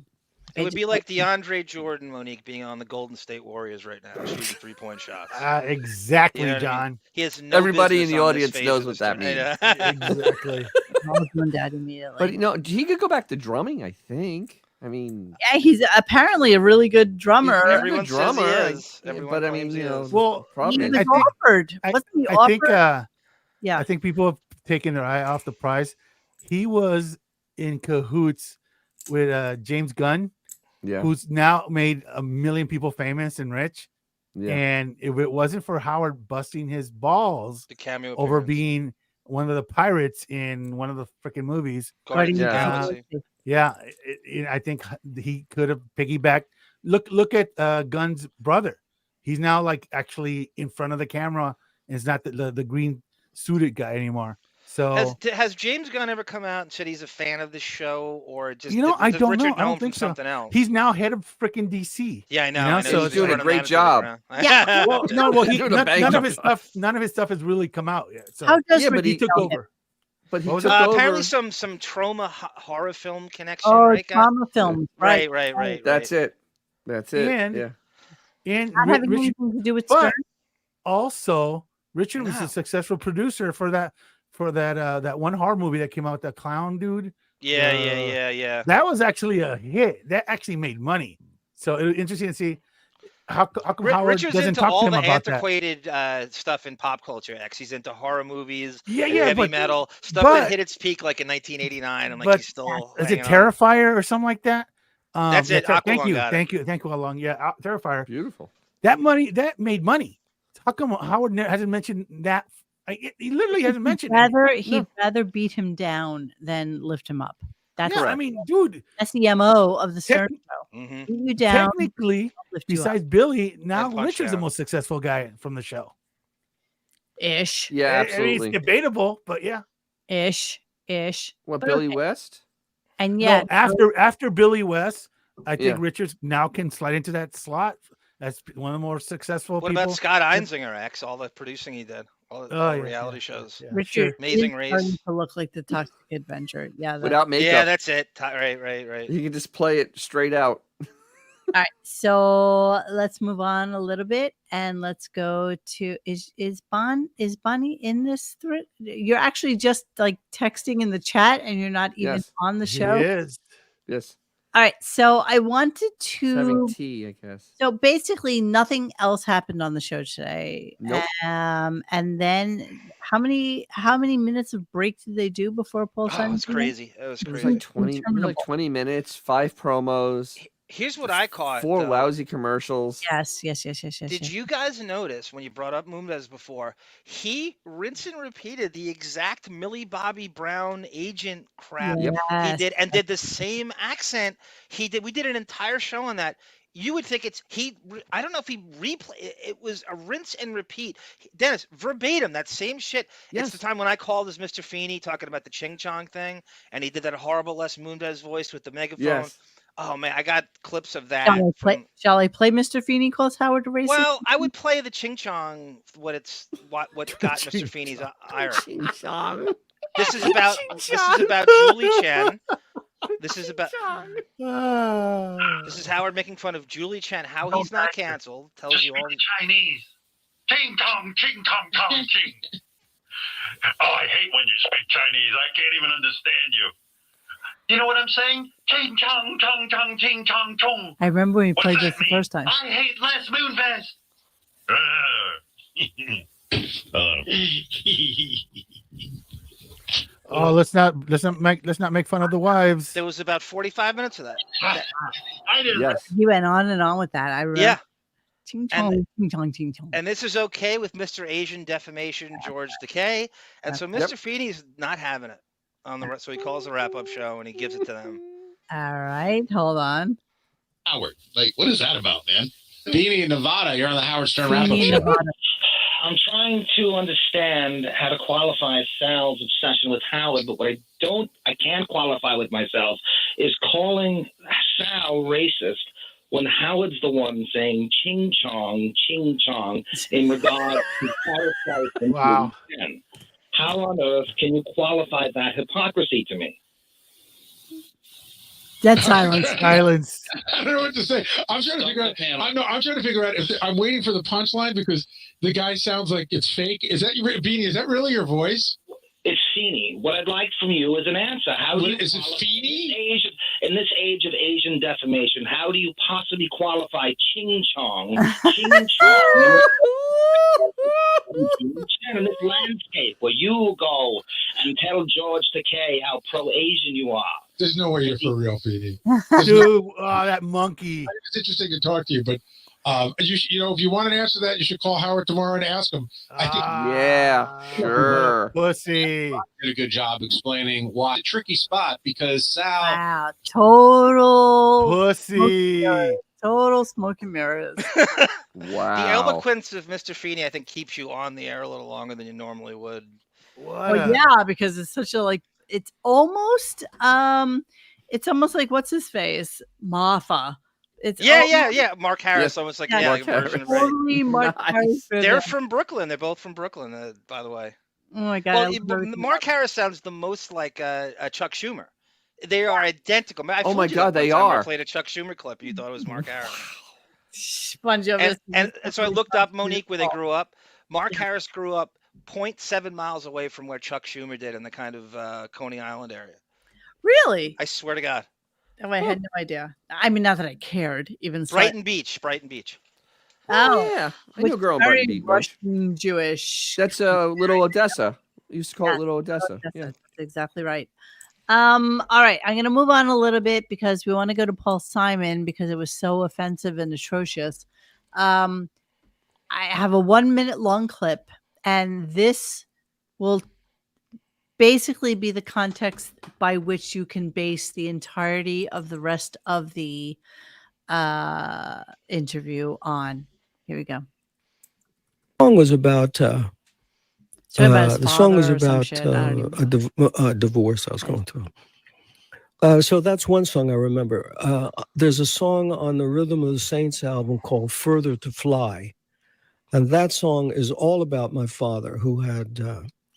It would be like DeAndre Jordan, Monique, being on the Golden State Warriors right now, shooting 3-point shots. Exactly, You know what I mean? John. He has no Everybody in business the on this audience phase knows of what this that tournament. Exactly. I was doing that immediately. But he could go back to drumming. I think. I mean, Yeah, he's apparently a really good drummer. he's a good Everyone says he drummer. is. Yeah, Everyone but I mean, claims he is. Well, He problem was is, offered. Wasn't he I offered? think Yeah. I think people have taken their eye off the prize. He was in cahoots with James Gunn, yeah, who's now made 1 million people famous and rich. yeah. And if it wasn't for Howard busting his balls The cameo over appearance. being one of the pirates in one of the freaking movies, Guardians of the Yeah. Galaxy. yeah, I think he could have piggybacked. Look at Gunn's brother. He's now like actually in front of the camera, and it's not the green suited guy anymore. So Has James Gunn ever come out and said he's a fan of the show, or just I does don't Richard know. I don't him think from so. something else? He's now head of freaking DC. Yeah, I know. you know, I know. so he's doing a running great manager job. around. Yeah. Well, no, well, He's doing a bang none of job. his stuff has really come out yet. So How does Yeah, but Richard he took tell over. But he What was took it? over. Apparently, some trauma horror film connection. Oh, right, guy? trauma films, right? Right. That's it. That's it. And- yeah. And Not having Richard, anything to do with but Stern. also Richard was No. a successful producer for that one horror movie that came out with that clown dude. Yeah. That was actually a hit. That actually made money. So it was interesting to see how come Howard Richard's doesn't into talk to all him the about that. antiquated stuff in pop culture. He's into horror movies, Yeah, heavy but metal stuff but- that hit its peak like in 1989, and like but he's still. is it hanging on. Terrifier or something like that? That's it. Thank Aqualung you, got it. thank you, Along. Yeah, Terrifier. Beautiful. That made money. How come Howard hasn't mentioned that? He literally hasn't mentioned it. He'd rather beat him down than lift him up. That's Yeah, I mean, dude, that's the MO of the Stern show. Mhm. Beat you down, technically, lift you up. besides Billy, now And punch Richard's the down. most successful guy from the show. Ish, Yeah, I mean, absolutely. it's debatable, but yeah. ish. What, But Billy okay. West? And No, yet, after Billy West, I think Yeah. Richards now can slide into that slot. That's one of the more successful What people. about Scott Einzinger? All the producing he did, all the Oh, yeah, reality yeah, shows. yeah, Richard sure. Amazing is Race. starting to look like the Toxic Adventure. Yeah. Without makeup. Yeah, that's it. Right. He can just play it straight out. All right, so let's move on a little bit and let's go to is Bonnie in this thread? You're actually just like texting in the chat and you're not even Yes. on the He show. is. Yes. All right, so I wanted He's having to. tea, I guess. So basically, nothing else happened on the show today. Nope. And then how many minutes of break did they do before Paul Oh, Simon? it's crazy. It was It was crazy. like 20 minutes, 5 promos. Here's what I caught. 4 though. lousy commercials. Yes. Did you guys notice when you brought up Moonves before? He rinse and repeated the exact Millie Bobby Brown agent crap Yep. he did, and did the same accent he did. We did an entire show on that. You would think it's he. I don't know if he replayed. It was a rinse and repeat. Dennis, verbatim, that same shit. Yes. It's the time when I called as Mr. Feeney talking about the Ching Chong thing, and he did that horrible Les Moonves voice with the megaphone. Yes. Oh man, I got clips of that. Shall I play Mr. Feeney calls Howard to race? Well, I would play the Ching Chong. What got Mr. Feeney's ire. Ching Chong. This is about Julie Chen. This is about this is Howard making fun of Julie Chen. How he's not canceled tells you all. Chinese. Ching tong, ching tong tong ching. Oh, I hate when you speak Chinese. I can't even understand you. You know what I'm saying? Ching chong chong chong ching chong chong. I remember when we What's played that this the mean? first time. I hate Les Moonves. Oh, let's not make fun of the wives. There was about 45 minutes of that. I didn't. Yes. He went on and on with that. I remember. Yeah. Ching chong, ching chong, ching chong. And this is okay with Mr. Asian Defamation George Decay. And so Mr. Feeney's not having it on the so he calls the wrap-up show and he gives it to them. All right, hold on. Howard, like, what is that about, man? Beanie in Nevada, you're on the Howard Stern wrap-up Feeney, show. Nevada. I'm trying to understand how to qualify Sal's obsession with Howard, but what I can't qualify with myself is calling Sal racist when Howard's the one saying ching chong in regard to Parasite and Wow. Julie Chen. How on earth can you qualify that hypocrisy to me? Dead silence. Silence. I don't know what to say. I'm trying to figure out. I'm trying to figure out if I'm waiting for the punchline because the guy sounds like it's fake. Is that Beanie? Is that really your voice? It's Feeney. What I'd like from you is an answer. How do you Is it Feeney? In this age of Asian defamation, how do you possibly qualify ching chong in this landscape where you go and tell George Takei how pro-Asian you are? There's no way you're for real, Beanie. Dude, oh, that monkey. It's interesting to talk to you, but you know, if you want an answer to that, you should call Howard tomorrow and ask him. I think Yeah, sure. Pussy. did a good job explaining why. Tricky spot because Sal. Wow, total Pussy. total smoke and mirrors. Wow. The eloquence of Mr. Feeney, I think, keeps you on the air a little longer than you normally would. Well, yeah, because it's such a it's almost like what's his face? Martha. It's Yeah. Mark Harris, Yes. almost like Yeah, yeah, Mark a version of Ray. totally Mark Nice. Harris. They're from Brooklyn. They're both from Brooklyn, by the way. Oh my god. Well, I love everything Mark Harris sounds the most like a Chuck Schumer. They are identical. I Oh my fooled you God, that one they time I are. played a Chuck Schumer clip. You thought it was Mark Harris. Sponge of And so I looked up Monique where they grew up. Mark Harris grew up 0.7 miles away from where Chuck Schumer did in the kind of Coney Island area. Really? I swear to God. Oh, I had no idea. I mean, not that I cared. Even Brighton Beach. Oh, yeah. I which knew a girl in very Brighton Beach. once. Russian Jewish. That's Little Odessa. We used to call it Little Odessa. That's, Yeah. that's exactly right. All right, I'm going to move on a little bit because we want to go to Paul Simon because it was so offensive and atrocious. I have a 1 minute long clip, and this will basically be the context by which you can base the entirety of the rest of the interview on. Here we go. The song was about Talking about his the song was father or some about shit, I don't even a divorce I was going through. So that's one song I remember. There's a song on the Rhythm of the Saints album called Further to Fly. And that song is all about my father who had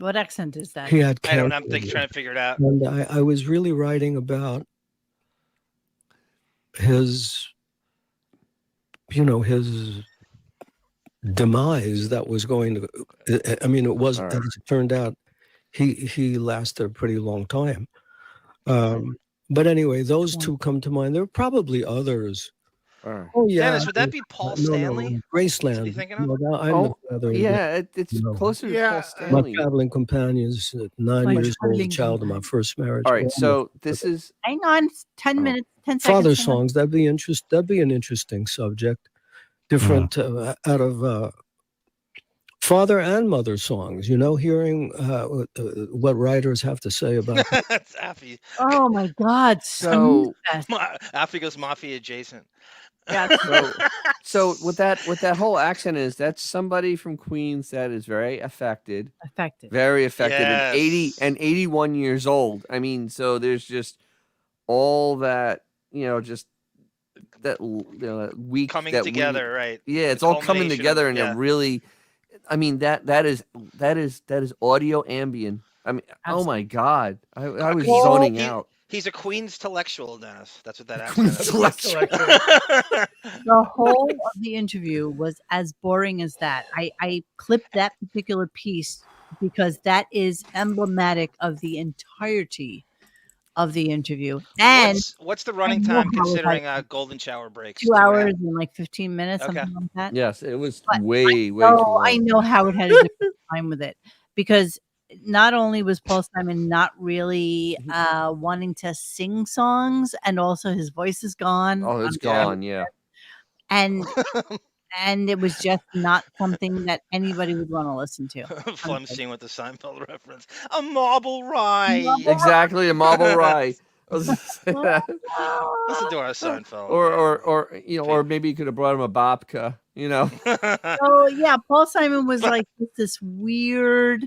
What accent is that? he had I don't know. cancer. I'm trying to figure it out. And I was really writing about his, his demise that was going to, I mean, it was, All as right. it turned out, he lasted a pretty long time. But anyway, those two come to mind. There are probably others. All right. Oh yeah. Dennis, would that be Paul No, Stanley? no, Is Graceland. he thinking of? No, I'm the Oh, father. of yeah, it's you know. closer to Yeah, Paul My Stanley. traveling companions, 9 My years old, traveling child of my companion. first marriage. All all right, my so this is Hang on, 10 Oh. minutes, 10 seconds. father hang on. songs. That'd be an interesting subject. Different out of father and mother songs. You know, hearing what writers have to say about. That's Affy. Oh my God. So- Affy goes mafia adjacent. Yeah. so what that whole accent is, that's somebody from Queens that is very affected. Very affected, Yes. and 81 years old. I mean, so there's just all that, just that, that week Coming that together, right? Yeah, it's The all coming culmination together of- in yeah. a really. I mean, that is audio ambient. I mean, oh my God, I was He's- zoning he- out. He's a Queens intellectual, Dennis. That's what that accent Queens is. intellectual. The whole of the interview was as boring as that. I clipped that particular piece because that is emblematic of the entirety of the interview. And what's the running I know time how it considering has golden shower breaks? 2 hours and like 15 minutes, Okay. something like that. Yes, it was But way too So long. I know Howard had a difficult time with it because not only was Paul Simon not really wanting to sing songs, and also his voice is gone. Oh, it's gone. Yeah. And it was just not something that anybody would want to listen to. Fun scene with the Seinfeld reference. A marble rye. Exactly, a marble rye. I was gonna say that. Listen to our Seinfeld. Or maybe you could have brought him a babka. So yeah, Paul Simon was like this weird,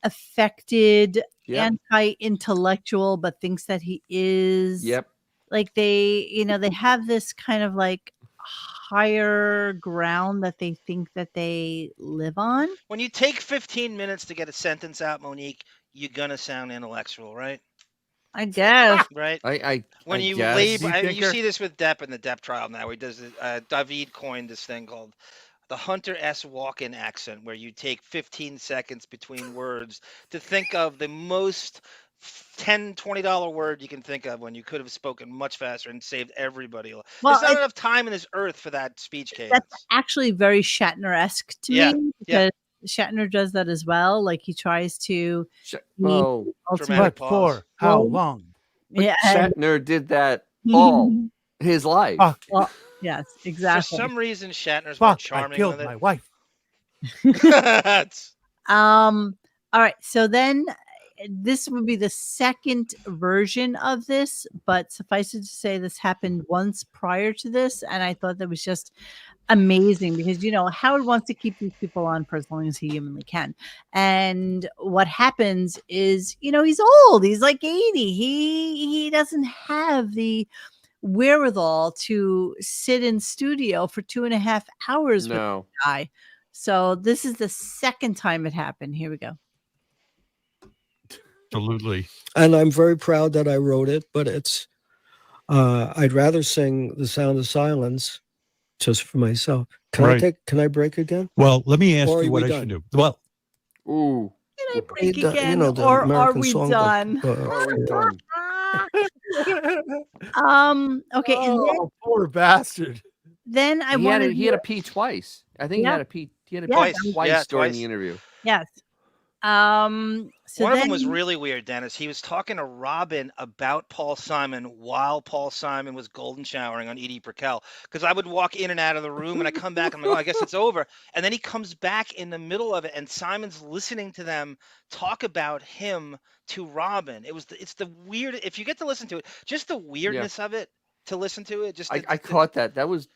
affected, Yep. anti-intellectual, but thinks that he is. Yep. Like they have this kind of like higher ground that they think that they live on. When you take 15 minutes to get a sentence out, Monique, you're gonna sound intellectual, right? I guess. Right. When I you guess. label, Deep you thinker. see this with Depp in the Depp trial now. Where he does it. David coined this thing called the Hunter S. Walken accent, where you take 15 seconds between words to think of the most $10-$20 word you can think of when you could have spoken much faster and saved everybody. Well, There's not it- enough time in this earth for that speech cadence. That's actually very Shatner-esque to Yeah, me yeah. because Shatner does that as well. Like he tries to be Oh, ultimate- But for how long? Yeah, and- Shatner did that all his life. well, yes, For exactly. some reason, Shatner's more Fuck, I charming killed with it. my wife. All right, so then this would be the second version of this, but suffice it to say this happened once prior to this, and I thought that was just amazing because Howard wants to keep these people on for as long as he humanly can. And what happens is, he's old, he's like 80. He doesn't have the wherewithal to sit in studio for 2.5 hours with No. the guy. So this is the second time it happened. Here we go. Absolutely. And I'm very proud that I wrote it, but it's I'd rather sing The Sound of Silence just for myself. Can I break again? Well, let me ask Or are you what we I should done? do. Well, Ooh. Can I break The- again, the or are American we songbook, done? Are we done? Okay, and Oh, poor bastard. then I He want had to pee twice. I think Yeah. he had to pee. He had to Yeah. pee twice Yeah, during twice. the interview. yes. So One of them then- was really weird, Dennis. He was talking to Robin about Paul Simon while Paul Simon was golden showering on Edie Brickell. Because I would walk in and out of the room, and I come back, I'm like, oh, I guess it's over. And then he comes back in the middle of it, and Simon's listening to them talk about him to Robin. It's the weird. If you get to listen to it, just the weirdness of it. To listen to it, just I caught that. That was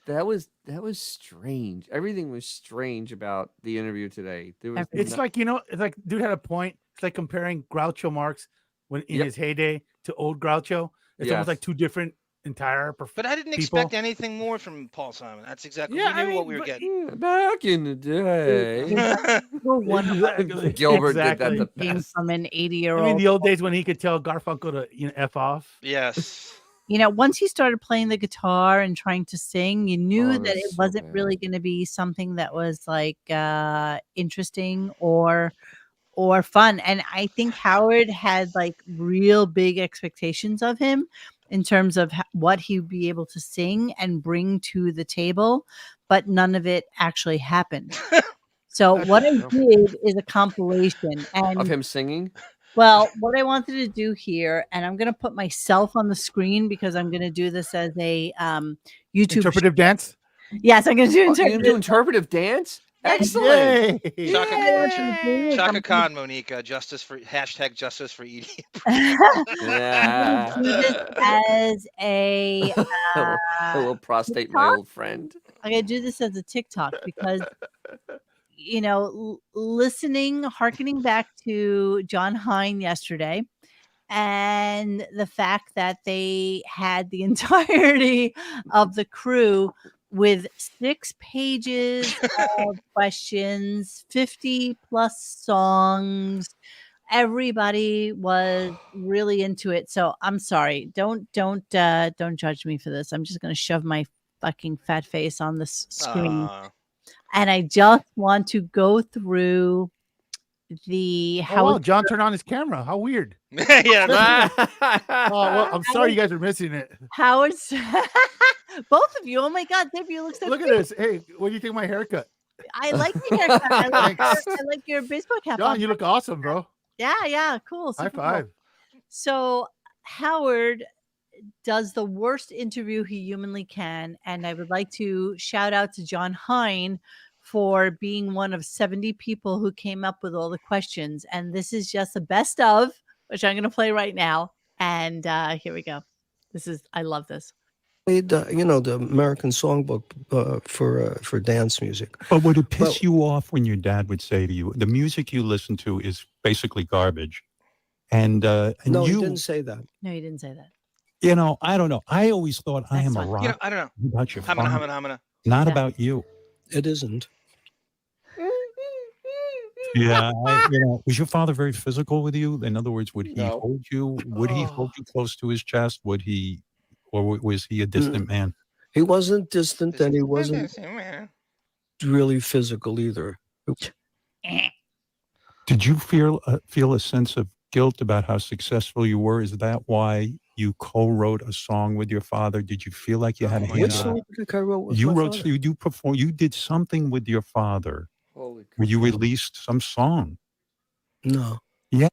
strange. Everything was strange about the interview today. There was It's no- like, it's like dude had a point. It's like comparing Groucho Marx when in Yep. his heyday to old Groucho. It's almost Yes. like two different entire But I didn't people. expect anything more from Paul Simon. That's exactly Yeah, we I knew what mean, we were but- getting. Yeah, back in the day. Exactly. Gilbert did that Exactly. the came best. from an I 80-year-old. mean, the old days when he could tell Garfunkel to F off. Yes. Once he started playing the guitar and trying to sing, you knew Oh, that that's it so wasn't bad. really going to be something that was like interesting or fun. And I think Howard had like real big expectations of him. in terms of what he would be able to sing and bring to the table, but none of it actually happened. So what I did is a compilation of and him singing. well, what I wanted to do here, and I'm going to put myself on the screen because I'm going to do this as a YouTube Interpretive dance. Yes, I'm going to do Oh, you're interpretive. gonna do interpretive dance? Yes. Excellent. Yay. Chaka Khan, Monica, justice for Edie. I'm Yeah. going to do this as a A little prostate, my TikTok. old friend. I'm going to do this as a TikTok because you know, hearkening back to John Hine yesterday, and the fact that they had the entirety of the crew with 6 pages of questions, 50 plus songs. Everybody was really into it. So I'm sorry. Don't judge me for this. I'm just going to shove my fucking fat face on this screen. And I just want to go through the Oh, wow, John turned on his camera. How weird. Yeah. Oh, well, I'm sorry you guys are missing it. Howard's both of you. Oh my God, Dave, you look so Look cute. at this. Hey, what do you think of my haircut? I like your haircut. I like your baseball cap. John, on. you look awesome, bro. Yeah, cool. High super cool. five. So Howard does the worst interview he humanly can, and I would like to shout out to John Hine for being one of 70 people who came up with all the questions. And this is just the best of, which I'm going to play right now. And here we go. I love this. Played, the American Songbook for dance music. But would it piss you off when your dad would say to you, the music you listen to is basically garbage? And No, you he didn't say that. No, he didn't say that. You know, I don't know. I always thought I am a fine. rock. You know, I don't know. About your father, Hamina. not about you. It isn't. Yeah, was your father very physical with you? In other words, would he hold you? Would he hold you close to his chest? Would he, or was he a distant man? He wasn't distant, and he wasn't really physical either. Did you feel a sense of guilt about how successful you were? Is that why you co-wrote a song with your father? Did you feel like you had a hand Which in song it? did I wrote with You my wrote, father? you perform, you did something with your father. Holy where you released some song. No. Yeah.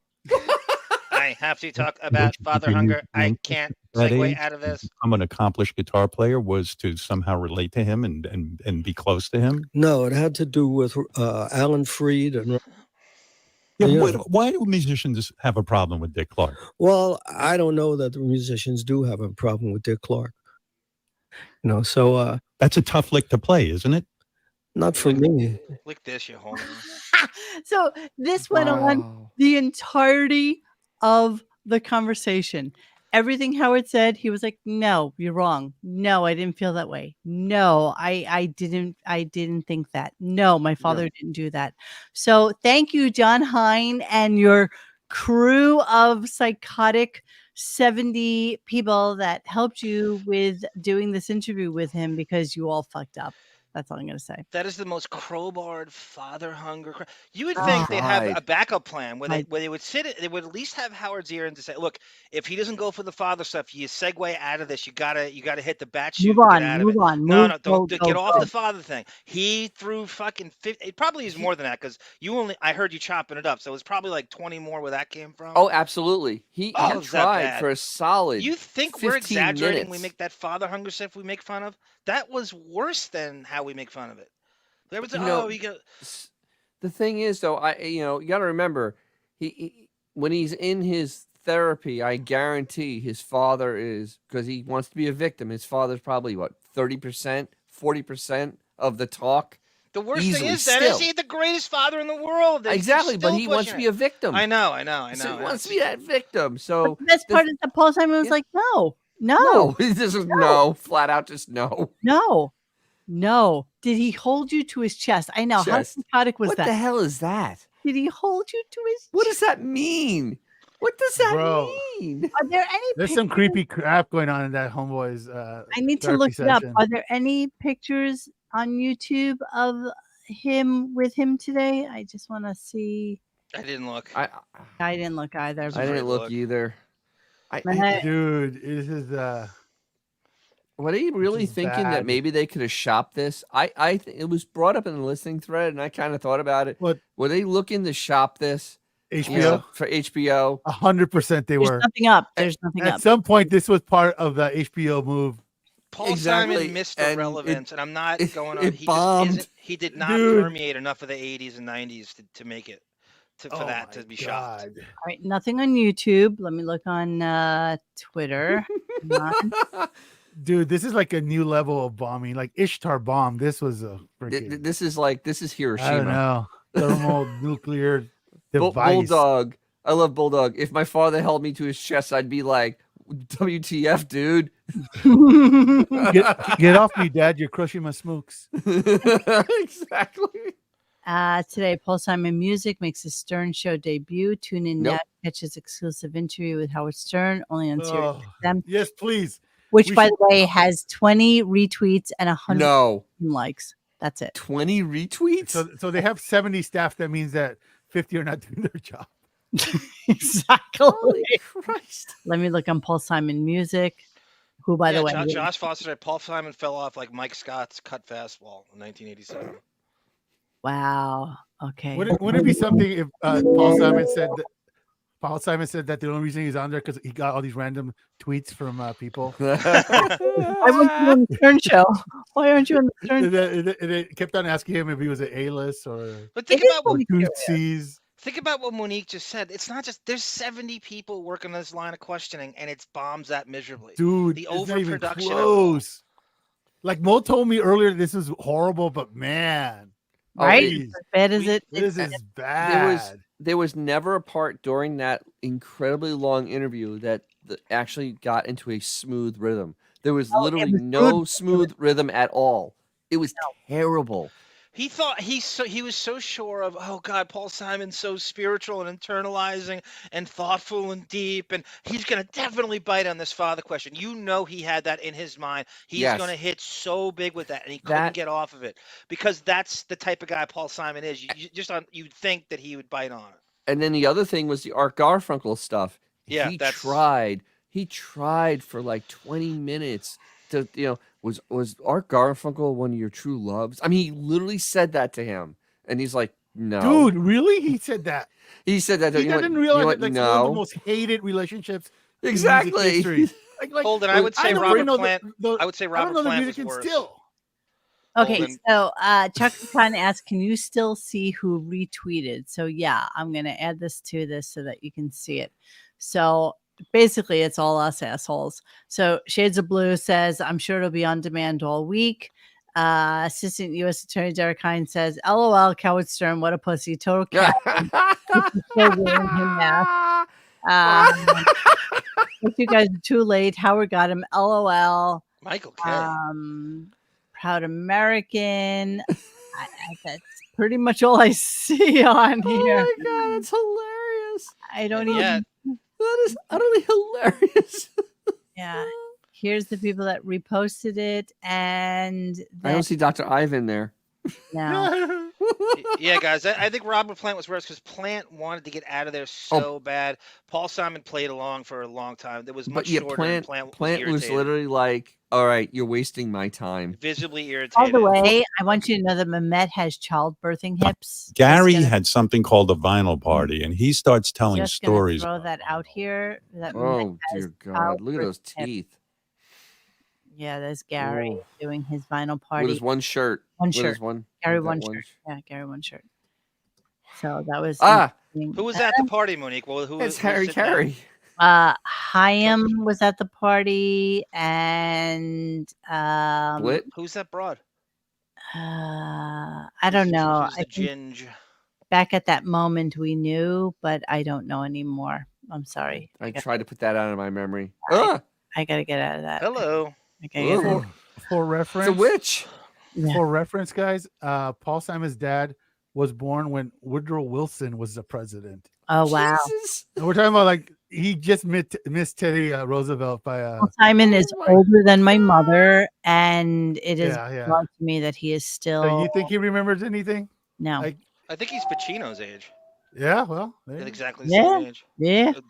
I have to talk about father hunger. I can't segue out of this. I'm an accomplished guitar player was to somehow relate to him and be close to him. No, it had to do with Alan Freed and. Yeah, you why, know. why do musicians have a problem with Dick Clark? Well, I don't know that the musicians do have a problem with Dick Clark. So that's a tough lick to play, isn't it? Not for me. Lick this, you homie. So this went on the entirety of the conversation. Everything Howard said, he was like, "No, you're wrong. No, I didn't feel that way. No, I didn't think that. No, my father didn't do that." So thank you, John Hine, and your crew of psychotic 70 people that helped you with doing this interview with him, because you all fucked up. That's all I'm going to say. That is the most crowbarred father hunger. You would think they'd have a backup plan where they would they would at least have Howard's ear and to say, look, if he doesn't go for the father stuff, you segue out of this. You gotta hit the bat chute. Move Get out of move it. on. No, Move, don't go, get go, off go. the father thing. He threw fucking 50. It probably is more than that because I heard you chopping it up, so it's probably like 20 more where that came from. Oh, absolutely. He is that tried bad? for a solid. You think 15 we're exaggerating? minutes. We make that father hunger stuff we make fun of. That was worse than how we make fun of it. The thing is, though, you got to remember, he when he's in his therapy, I guarantee his father is, because he wants to be a victim. His father's probably what 30%, 40% of the talk. The worst easily, thing is that is he the greatest father in the world. Exactly, but he wants to be a victim. I know. So he wants to be that victim. So The best part is that Paul Simon was like, no. He just no, flat out, just no. No. Did he hold you to his chest? I know. How psychotic was what that? What the hell is that? Did he hold you to his What does that mean? What does that mean? Are there any There's some creepy crap going on in that homeboy's I need to look it up. Are there any pictures on YouTube of him with him today? I just want to see. I didn't look. I didn't look either. I didn't look either. Dude, this is Were they really is thinking that bad. maybe they could have shopped this? It was brought up in the listening thread, and I kind of thought about it. What? Were they looking to shop this? HBO? For HBO? 100% they There's were. nothing up. There's nothing At up. some point, this was part of the HBO move. Paul Simon missed the relevance, and I'm not going on. It He bombed. just isn't. He did not Dude. permeate enough of the 80s and 90s to make it for that to be shocked. All right, nothing on YouTube. Let me look on Twitter. Dude, this is like a new level of bombing. Like Ishtar bomb. This was a freaking. This is Hiroshima. I don't know. Thermonuclear device. Bulldog. I love Bulldog. If my father held me to his chest, I'd be like, WTF, dude. Get off me, Dad. You're crushing my smokes. Exactly. Today, Paul Simon Music makes his Stern Show debut. Tune in now Nope. to catch his exclusive interview with Howard Stern, only on Sirius XM. Yes, please. Which, We by should- the way, has 20 retweets and 100 No. likes. That's it. 20 retweets? So they have 70 staff. That means that 50 are not doing their job. Exactly. Holy Christ. Let me look on Paul Simon Music, who, by the way, Josh Foster said Paul Simon fell off like Mike Scott's cut fastball in 1987. wow. Okay. Wouldn't it be something if Paul Simon said that the only reason he's on there because he got all these random tweets from people? Why weren't you on the Stern Show? Why aren't you on the Stern Show? And they kept on asking him if he was an A-list or But think about what Tootsies. Think about what Monique just said. It's not just there's 70 people working on this line of questioning, and it's bombs that miserably. Dude, the it's not even overproduction. of it. close. Like Mo told me earlier, this is horrible, but man, Right? geez, As bad as it this is bad. There was never a part during that incredibly long interview that actually got into a smooth rhythm. There was literally no smooth rhythm at all. It was terrible. He thought he was so sure of, oh God, Paul Simon's so spiritual and internalizing and thoughtful and deep, and he's gonna definitely bite on this father question. You know he had that in his mind. He's Yes. gonna hit so big with that, and he couldn't get off of it because that's the type of guy Paul Simon is. You'd think that he would bite on it. And then the other thing was the Art Garfunkel stuff. Yeah, He tried for like 20 minutes to, was Art Garfunkel one of your true loves? I mean, he literally said that to him, and he's like, no. Dude, really? He said that. He said that. He doesn't realize what? that like one of the most hated relationships. in music Exactly. history. Like, Holden, I would say don't Robert even know Plant. I would say I don't Robert know the Plant music was can worse. still. Okay, Holden. so Chuck kind of asked, can you still see who retweeted? So yeah, I'm going to add this to this so that you can see it. So basically, it's all us assholes. So Shades of Blue says, I'm sure it'll be on demand all week. Assistant U.S. Attorney Derek Hines says, LOL, Howard Stern, what a pussy. Total cat. You guys are too late. Howard got him. LOL. Michael K. Proud American. That's pretty much all I see on here. Oh my God, that's hilarious. I don't even. That is utterly hilarious. Yeah. Here's the people that reposted it, and I don't see Dr. Ivan there. No. Yeah, guys, I think Robert Plant was worse because Plant wanted to get out of there so bad. Paul Simon played along for a long time. There was much But yeah, shorter. and Plant Plant was irritated. literally like, all right, you're wasting my time. Visibly irritated. By the way, I want you to know that Mehmet has childbirthing hips. Gary had something called a vinyl party, and he starts telling Just gonna stories. throw that out here. That Oh, Mehmet has dear God. Look at those childbirthing hips. teeth. Yeah, there's Gary Oh. doing his vinyl party. With his one shirt. One With his shirt. Gary with that one shirt. Yeah, Gary one shirt. So that was interesting. Who was at the party, Monique? Well, who It's was Harry sitting there? Carey. Chaim was at the party, and Who's that broad? I don't know. Who's I the think ginge? back at that moment we knew, but I don't know anymore. I'm sorry. I tried to put that out of my memory. I gotta get out of that. Hello. I gotta get out of For reference, It's a witch. For reference, guys, Paul Simon's dad was born when Woodrow Wilson was the president. Oh wow! And we're talking about like he just missed Teddy Roosevelt by Paul Simon is older than my mother, and it is Yeah. odd to me that he is still. So you think he remembers anything? No. Like, I think he's Pacino's age. yeah, well, there At you go. exactly the Yeah. same age. Yeah. Jack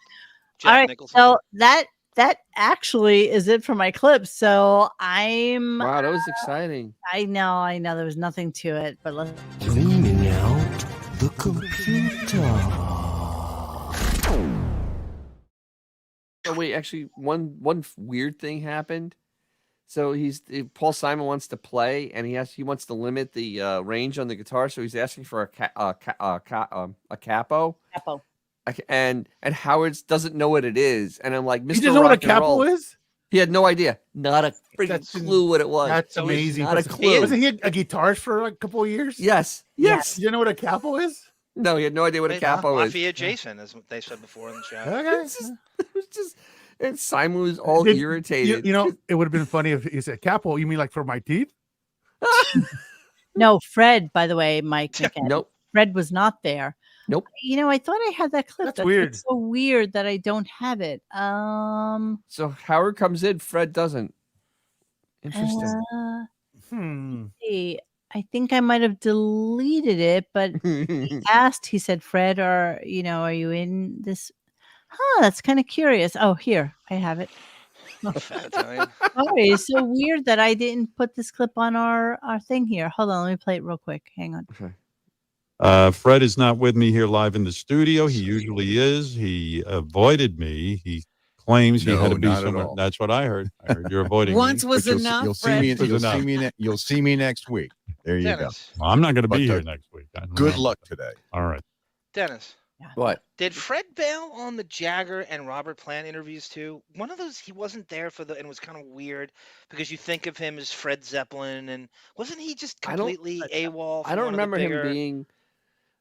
All right. Nicholson. So that that actually is it for my clip. So I'm. Wow, that was exciting. I know. There was nothing to it, but let's. Cleaning out the computer. Oh wait, actually, one weird thing happened. So Paul Simon wants to play, and he wants to limit the range on the guitar. So he's asking for a capo. Capo. And Howard doesn't know what it is, and I'm like, Mr. He doesn't know what a Rock and capo Roll. is? He had no idea, not a freaking clue what it was. That's amazing. Not a clue. Wasn't he a guitarist for like a couple of years? Yes. You know what a capo is? No, he had no idea what a capo is. Mafia Jason, as they said before in the show. Okay. It was just, and Simon was all irritated. You know, it would have been funny if he said capo. You mean like for my teeth? No, Fred. By the way, Mike. Nope. Fred was not there. Nope. You know, I thought I had that clip. That's weird. So weird that I don't have it. So Howard comes in, Fred doesn't. Interesting. Hey, I think I might have deleted it, but he asked. He said, "Fred, are you in this?" Huh, that's kind of curious. Oh, here I have it. Sorry, it's so weird that I didn't put this clip on our thing here. Hold on, let me play it real quick. Hang on. Okay. Fred is not with me here live in the studio. He usually is. He avoided me. He claims he had to be somewhere. That's what I heard. I heard you're avoiding Once me. was enough. You'll see me. You'll see me next week. There you go. Well, I'm not going to be here next week. Good luck today. All right. Dennis. What? Did Fred bail on the Jagger and Robert Plant interviews too? One of those, he wasn't there for and it was kind of weird because you think of him as Fred Zeppelin, and wasn't he just completely AWOL? I don't remember him being.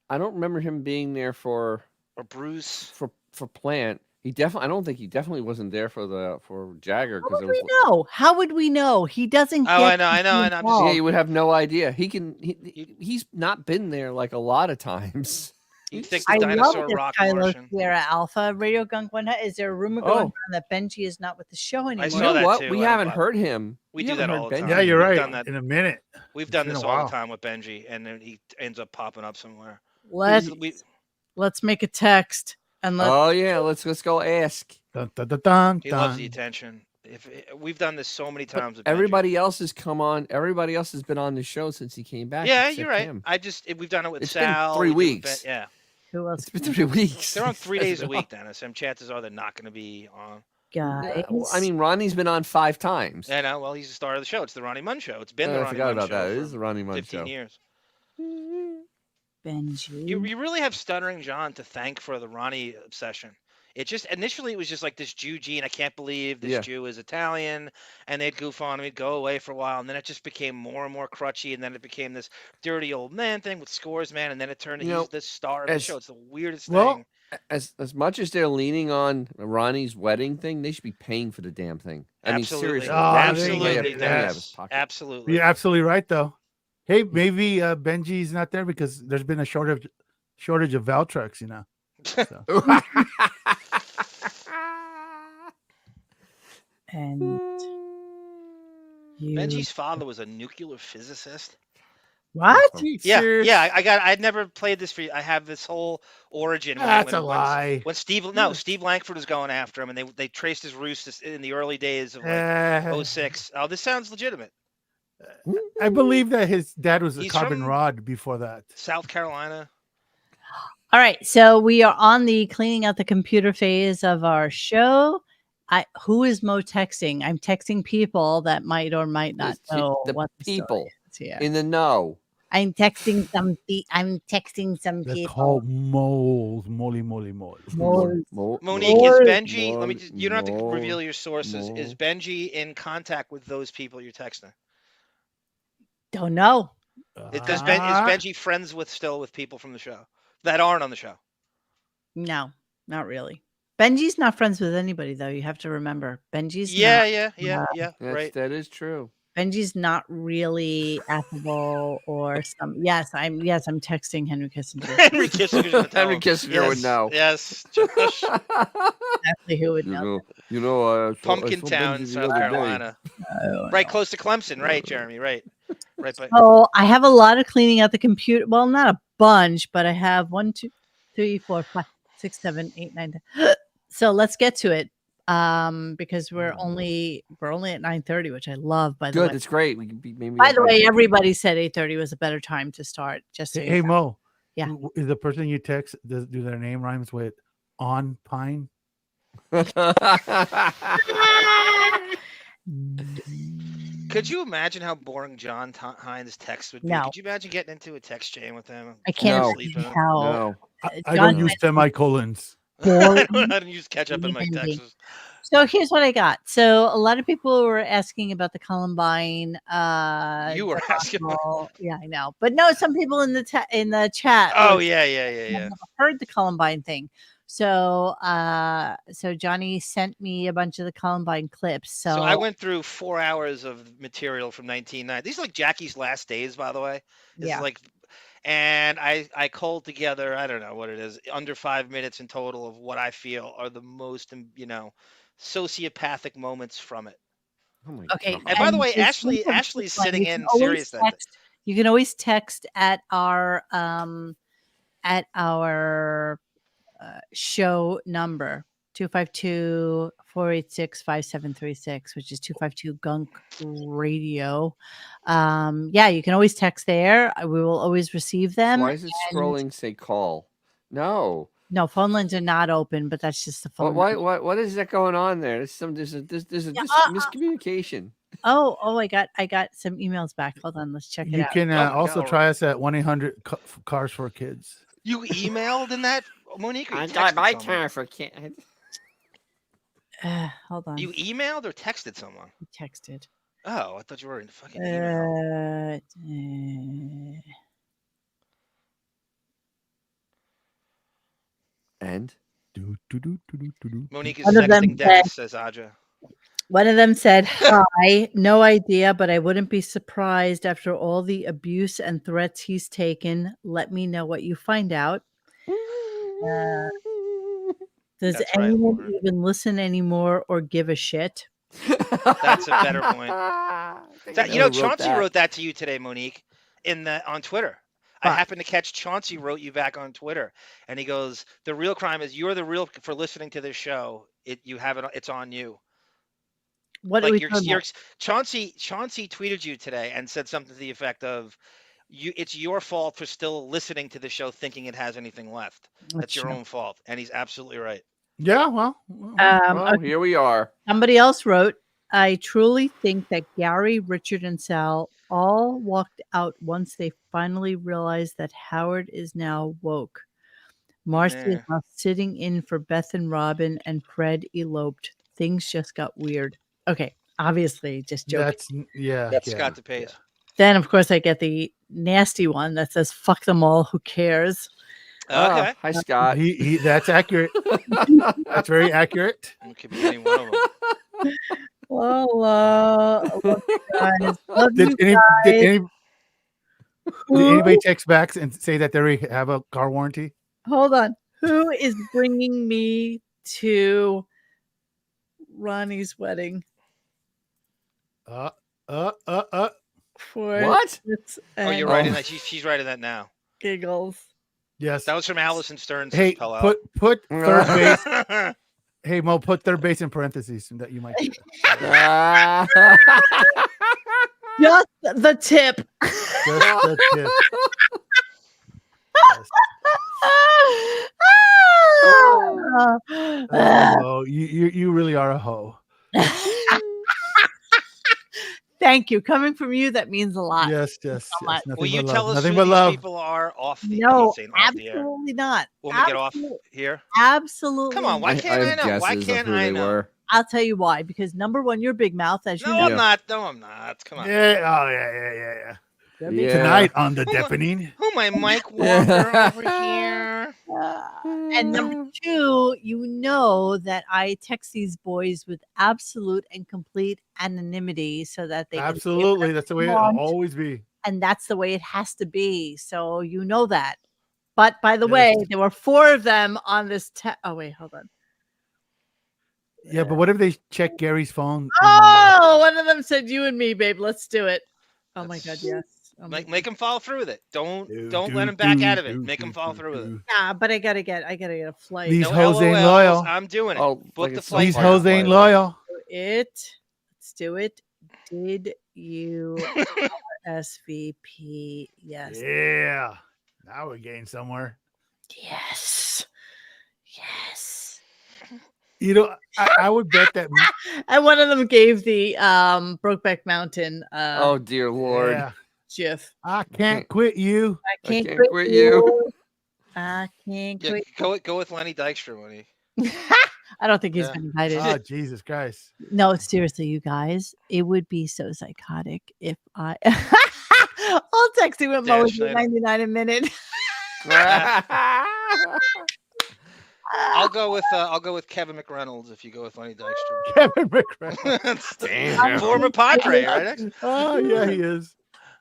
I don't remember him being there for Bruce for Plant. I don't think he definitely wasn't there for Jagger How because would we know? How would we know? He doesn't. I know. Yeah, you would have no idea. He's not been there like a lot of times. You think the I dinosaur love this rock Kylo portion. Sierra Alpha Radio Gunk one. Is there a rumor going on that Benji is not with the show anymore? saw You know that what? too. We haven't heard him. We do that all the time. Yeah, you're We've right. done that. In a minute. We've done It's this been a all while. the time with Benji, and then he ends up popping up somewhere. Let's make a text and let's. Oh yeah, let's go ask. Dun, dun, dun, dun, He loves dun. the attention. We've done this so many times. With Everybody else has come on. Everybody else has been on the show since he came back. Yeah, except you're right. him. We've done it with It's Sal. been 3 we do it with weeks. yeah. Who else? It's been 3 weeks. They're on 3 days a week, Dennis, and chances are they're not going to be on. Guys. Well, I mean, Ronnie's been on 5 times. Yeah, no, well, he's the star of the show. It's the Ronnie Munn Show. It's been the I Ronnie forgot Munn about Show that. It for is the Ronnie Munn 15 Show. years. Benji. You really have Stuttering John to thank for the Ronnie obsession. It just initially it was just like this Jew gene. I can't believe this Jew is Italian, and they'd goof on him, he'd go away for a while, and then it just became more and more crutchy, and then it became this dirty old man thing with Scores Man, and then it turned into he's the star of the show. It's the weirdest thing. As much as they're leaning on Ronnie's wedding thing, they should be paying for the damn thing. I mean, seriously, Absolutely. You're absolutely right, though. Hey, maybe Benji's not there because there's been a shortage of Valtrex, you know. So. And Benji's father was a nuclear physicist. What? Yeah. I'd never played this for you. I have this whole origin. That's a lie. When Steve Langford was going after him, and they traced his roots in the early days of like 06. Oh, this sounds legitimate. I believe that his dad was a He's carbon from rod before that. South Carolina. All right, so we are on the cleaning out the computer phase of our show. Who is Mo texting? I'm texting people that might or might not know the people in the know. I'm texting some. I'm texting some They're people. called moles. Moly. Monique, is Benji? Let me. You don't have to reveal your sources. Is Benji in contact with those people you're texting? Don't know. Is Benji friends with people from the show that aren't on the show? No, not really. Benji's not friends with anybody, though. You have to remember, Benji's. Yeah. Right. That is true. Benji's not really affable or some. Yes, I'm texting Henry Kissinger. Henry Kissinger. Henry Kissinger would know. Yes. Exactly who would know. Pumpkin Town, South Carolina. Right, close to Clemson, right, Jeremy? Right. Oh, I have a lot of cleaning out the computer. Well, not a bunch, but I have 1, 2, 3, 4, 5, 6, 7, 8, 9, 10. So let's get to it. because we're only at 9:30, which I love, by the Good. way. It's great. We can be maybe. By the way, everybody said 8:30 was a better time to start. Just so Hey, you know. Mo. Yeah. Is the person you text, do their name rhymes with on pine? Could you imagine how boring John Hines' text would be? No. Could you imagine getting into a text chain with him? I can't No. see how. I don't use semicolons. I don't use ketchup in my texts. So here's what I got. So a lot of people were asking about the Columbine. You were asking. Yeah, I know, but no, some people in the chat. Oh were- yeah. Heard the Columbine thing. So so Johnny sent me a bunch of the Columbine clips. So, So I went through 4 hours of material from 1990. These are like Jackie's last days, by the way. This Yeah. is like, and I culled together, I don't know what it is, under 5 minutes in total of what I feel are the most, sociopathic moments from it. Oh my okay. God. And by the way, there's Ashley's one sitting you can in always serious that day. text- You can always text at our show number 252-486-5736, which is 252 Gunk Radio. Yeah, you can always text there. We will always receive them. Why is it scrolling say call? No. No, phone lines are not open, but that's just the phone. What is that going on there? There's a miscommunication. Oh, I got some emails back. Hold on, let's check it You out. can Oh my also God. try us at 1-800 Cars for Kids. You emailed in that, Monique? Or you I got texted my someone? turn for kids. Hold on. You emailed or texted someone? Texted. Oh, I thought you were in fucking email. And Monique is One of them sexting Dennis, says Aja. One of them said, "Hi, no idea, but I wouldn't be surprised after all the abuse and threats he's taken. Let me know what you find out." Does That's right, anyone Lauren. even listen anymore or give a shit? That's a better point. Chauncey that. wrote that to you today, Monique, on Twitter. I happened to catch Chauncey wrote you back on Twitter, and he goes, "The real crime is you're the real for listening to this show. It's on you." What are we talking about? Chauncey tweeted you today and said something to the effect of, it's your fault for still listening to the show thinking it has anything left. That's your true. own fault. And he's absolutely right. Yeah, well, Okay. Here we are. Somebody else wrote, "I truly think that Gary, Richard, and Sal all walked out once they finally realized that Howard is now woke. Marcy is now sitting in for Beth and Robin, and Fred eloped. Things just got weird." Okay, obviously, just joking. That's Scott DePace. Then, of course, I get the nasty one that says, "Fuck them all. Who cares?" Okay. Hi, Scott. That's accurate. That's very accurate. It could be any one of them. Well, look, guys. Love Did you guys. anybody text back and say that they have a car warranty? Hold on. Who is bringing me to Ronnie's wedding? What? Oh, you're writing that. She's writing that now. Giggles. Yes. That was from Allison Stearns. Hey, Pillow. put third base. Hey, Mo, put third base in parentheses that you might. Just the tip. Just the tip. Oh, you really are a hoe. Thank you. Coming from you, that means a lot. Yes. So much. Will you tell us Nothing who but these love. people are off the No, off the air? absolutely not. When we get off here? Absolutely. Come on, why can't I know? Why can't I know? I'll tell you why. Because number one, you're big mouth, as you No, know. I'm not. No, I'm not. Come on. Yeah. Tonight on the deafening. Who my Mike Walker over here? And number two, you know that I text these boys with absolute and complete anonymity so that they can say Absolutely. whatever That's the they way it'll want, always be. and that's the way it has to be. So you know that. But by the way, there were 4 of them on this. Oh wait, hold on. Yeah, but what if they check Gary's phone? Oh, one of them said, "You and me, babe. Let's do it." Oh my God, yes. Make him follow through with it. Don't let him back out of it. Make him follow through with it. Nah, but I gotta get a flight. These No hoes ain't LOLs, loyal. I'm doing it. Oh, Book like the it's so flight. These far hoes to ain't fly there. loyal. Let's do it. Did you SVP? Yes. Yeah. Now we're getting somewhere. Yes. Yes. You know, I would bet that. And one of them gave the Brokeback Mountain Oh dear Lord. Yeah. GIF. I can't quit you. I can't quit you. I can't Yeah, quit. go with Lenny Dykstra when he. I don't think he's Yeah. been invited. Oh, Jesus Christ. No, seriously, you guys, it would be so psychotic if I I'll text you with Dan Mo Schneider. 99 a minute. I'll go with Kevin McReynolds if you go with Lenny Dykstra. Kevin McReynolds. Damn. Former Padre, right? Oh, yeah, he is.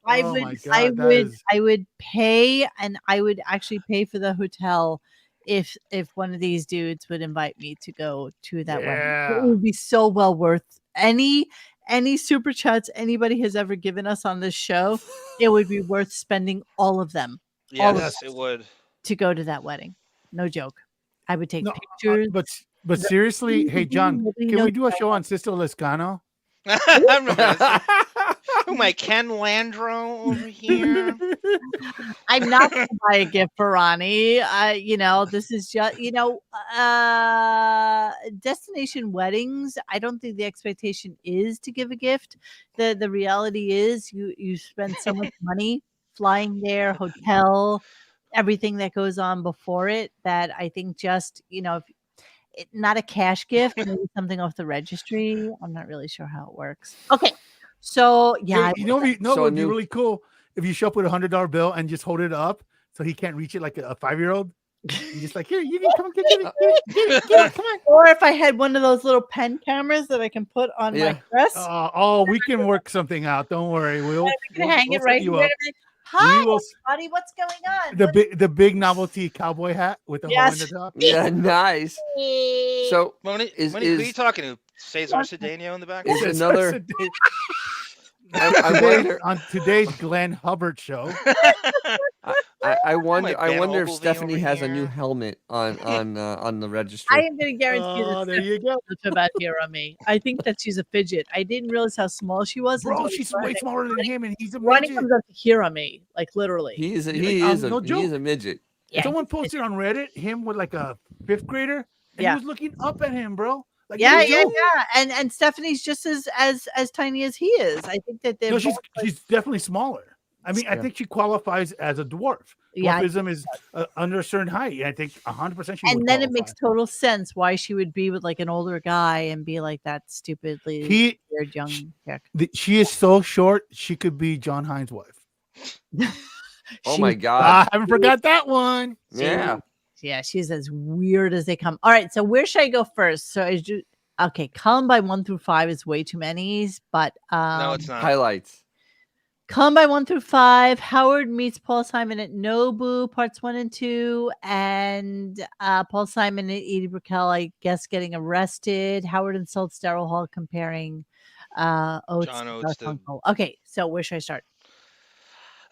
I Oh, would, my God. I would pay, and I would actually pay for the hotel if one of these dudes would invite me to go to that wedding. Yeah. It would be so well worth any super chats anybody has ever given us on this show. It would be worth spending all of them. all of Yes, them it would. to go to that wedding. No joke. I would take No, pictures. but seriously, hey, John, can we do a show on Sister Lescano? I'm not gonna say- Who am I, Ken Landro over here? I'm not going to buy a gift for Ronnie. This is just, destination weddings. I don't think the expectation is to give a gift. The reality is you spend so much money flying there, hotel, everything that goes on before it, that I think just, not a cash gift, maybe something off the registry. I'm not really sure how it works. Okay. So yeah, Hey, what would be really cool if you show up with $100 bill and just hold it up so he can't reach it like a 5-year-old. Just like, here, you can come get it, come on. Or if I had one of those little pen cameras that I can put on my dress. We can work something out. Don't worry. We'll hang it set right you here. up. Hi, We will- everybody. What's going on? The big novelty cowboy hat with the hole in the top. Yeah, nice. So Monique, is who are you talking to? Cesar Cedeno in the back? is another I wonder on today's Glenn Hubbard show. I wonder Ben if Ogilvy Stephanie over has a new here. helmet on the registry. I am going to guarantee you there you go. about here on me. I think that she's a fidget. I didn't realize how small she was. Bro, until she's Ronnie- way smaller than him, and he's a Ronnie midget. comes up to here on me, like literally. He is no he joke. is a midget. Yeah, Someone posted on Reddit him with like a 5th grader, and Yeah. he was looking up at him, bro. Like, yeah, no yeah, joke. yeah. And Stephanie's just as tiny as he is. I think that they're No, she's both, like- she's definitely smaller. I mean, I think she qualifies as a dwarf. Yeah, I Dwarfism is under a certain height. I think 100% she would and then it qualify. makes total sense why she would be with like an older guy and be like that stupidly weird young chick. She is so short, she could be John Hines' wife. Oh She- my god. I haven't forgot that one. Yeah. Yeah, she's as weird as they come. All right, so where should I go first? So okay, Columbine 1 through 5 is way too many, but No, it's not. Highlights. Columbine 1 through 5, Howard meets Paul Simon at Nobu, parts 1 and 2, and Paul Simon and Edie Brickell, I guess, getting arrested. Howard insults Daryl Hall, comparing Oates John to Oates to- Garfunkel. Okay, so where should I start?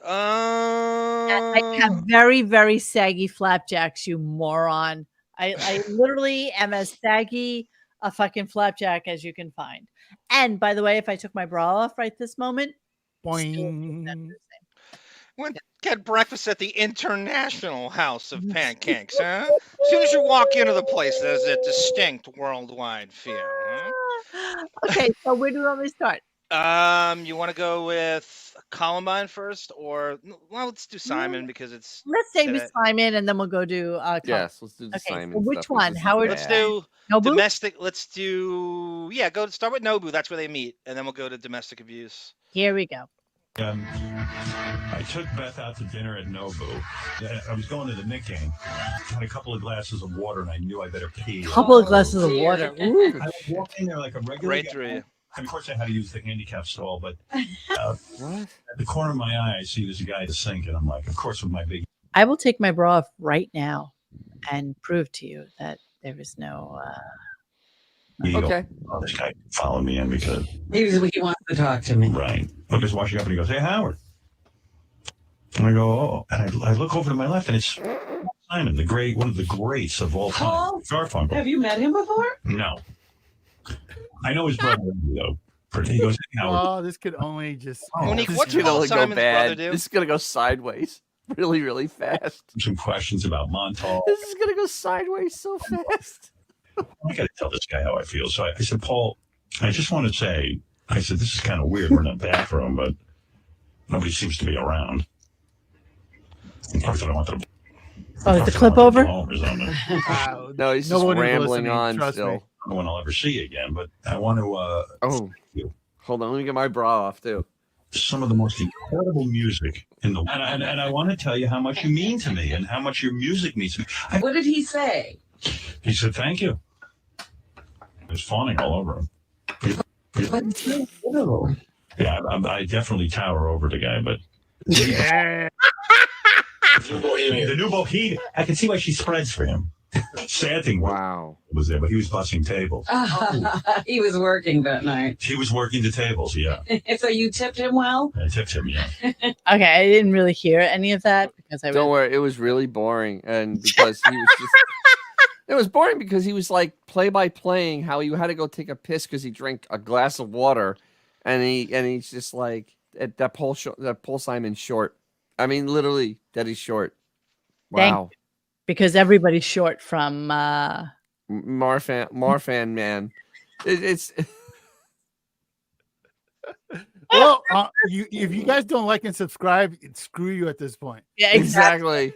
I I have very, very saggy flapjacks, you moron. I literally am as saggy a fucking flapjack as you can find. And by the way, if I took my bra off right this moment, Boing. Went get breakfast at the International House of Pancakes, huh? As soon as you walk into the place, there's a distinct worldwide feel. Huh? okay, so where do you want me to start? You want to go with Columbine first, or well, let's do Simon because it's. Let's say we today. Simon, and then we'll go to Yes, let's do the okay, Simon so which stuff, 'cause one? this is Howard? Let's bad. do Nobu? domestic. Let's do start with Nobu. That's where they meet, and then we'll go to domestic abuse. Here we go. I took Beth out to dinner at Nobu. I was going to the Knicks game. Had a couple of glasses of water, and I knew I better pee. Couple of glasses of water. Ooh. I walked in there like a regular Right guy. through you. Of course, I had to use the handicap stall, but at the corner of my eye, I see there's a guy at the sink, and I'm like, of course, with my big. I will take my bra off right now and prove to you that there is no. Okay. Oh, this guy followed me in because He wants to talk to me. right. I'm just washing up, and he goes, "Hey, Howard." And I go, oh, and I look over to my left, and it's Simon, one of the greats of all time, Paul, Garfunkel. have you met him before? No, I know his brother though. He goes, Oh, this could only just. Monique, This what's could Paul only go Simon's brother bad. do? This is gonna go sideways really, really fast. some questions about Montauk. This is gonna go sideways so fast. I got to tell this guy how I feel. So I said, Paul, I just want to say, I said, this is kind of weird. We're in a bathroom, but nobody seems to be around. Not that I wanted to. Oh, is the clip over? No, he's just Nobody's rambling listening, on trust still. me. I don't know when I'll ever see you again, but I want to. Oh, hold on. Let me get my bra off too. Some of the most incredible music in the and I want to tell you how much you mean to me and how much your music means to me. What did he say? He said, thank you. He was fawning all over him. Yeah, I definitely tower over the guy, but Yeah. the new Bohemian, I can see why she spreads for him. Sad thing was there, but he was bussing tables. He was working that night. He was working the tables, yeah. So you tipped him well? I tipped him, yeah. Okay, I didn't really hear any of that because I Don't worry, it was really boring, and because he was just. It was boring because he was like play-by-playing how he had to go take a piss because he drank a glass of water, and he's just like that Paul Simon's short. I mean, literally, that he's short. Wow. because everybody's short from Marfan man. It's Well, if you guys don't like and subscribe, screw you at this point. Yeah, exactly.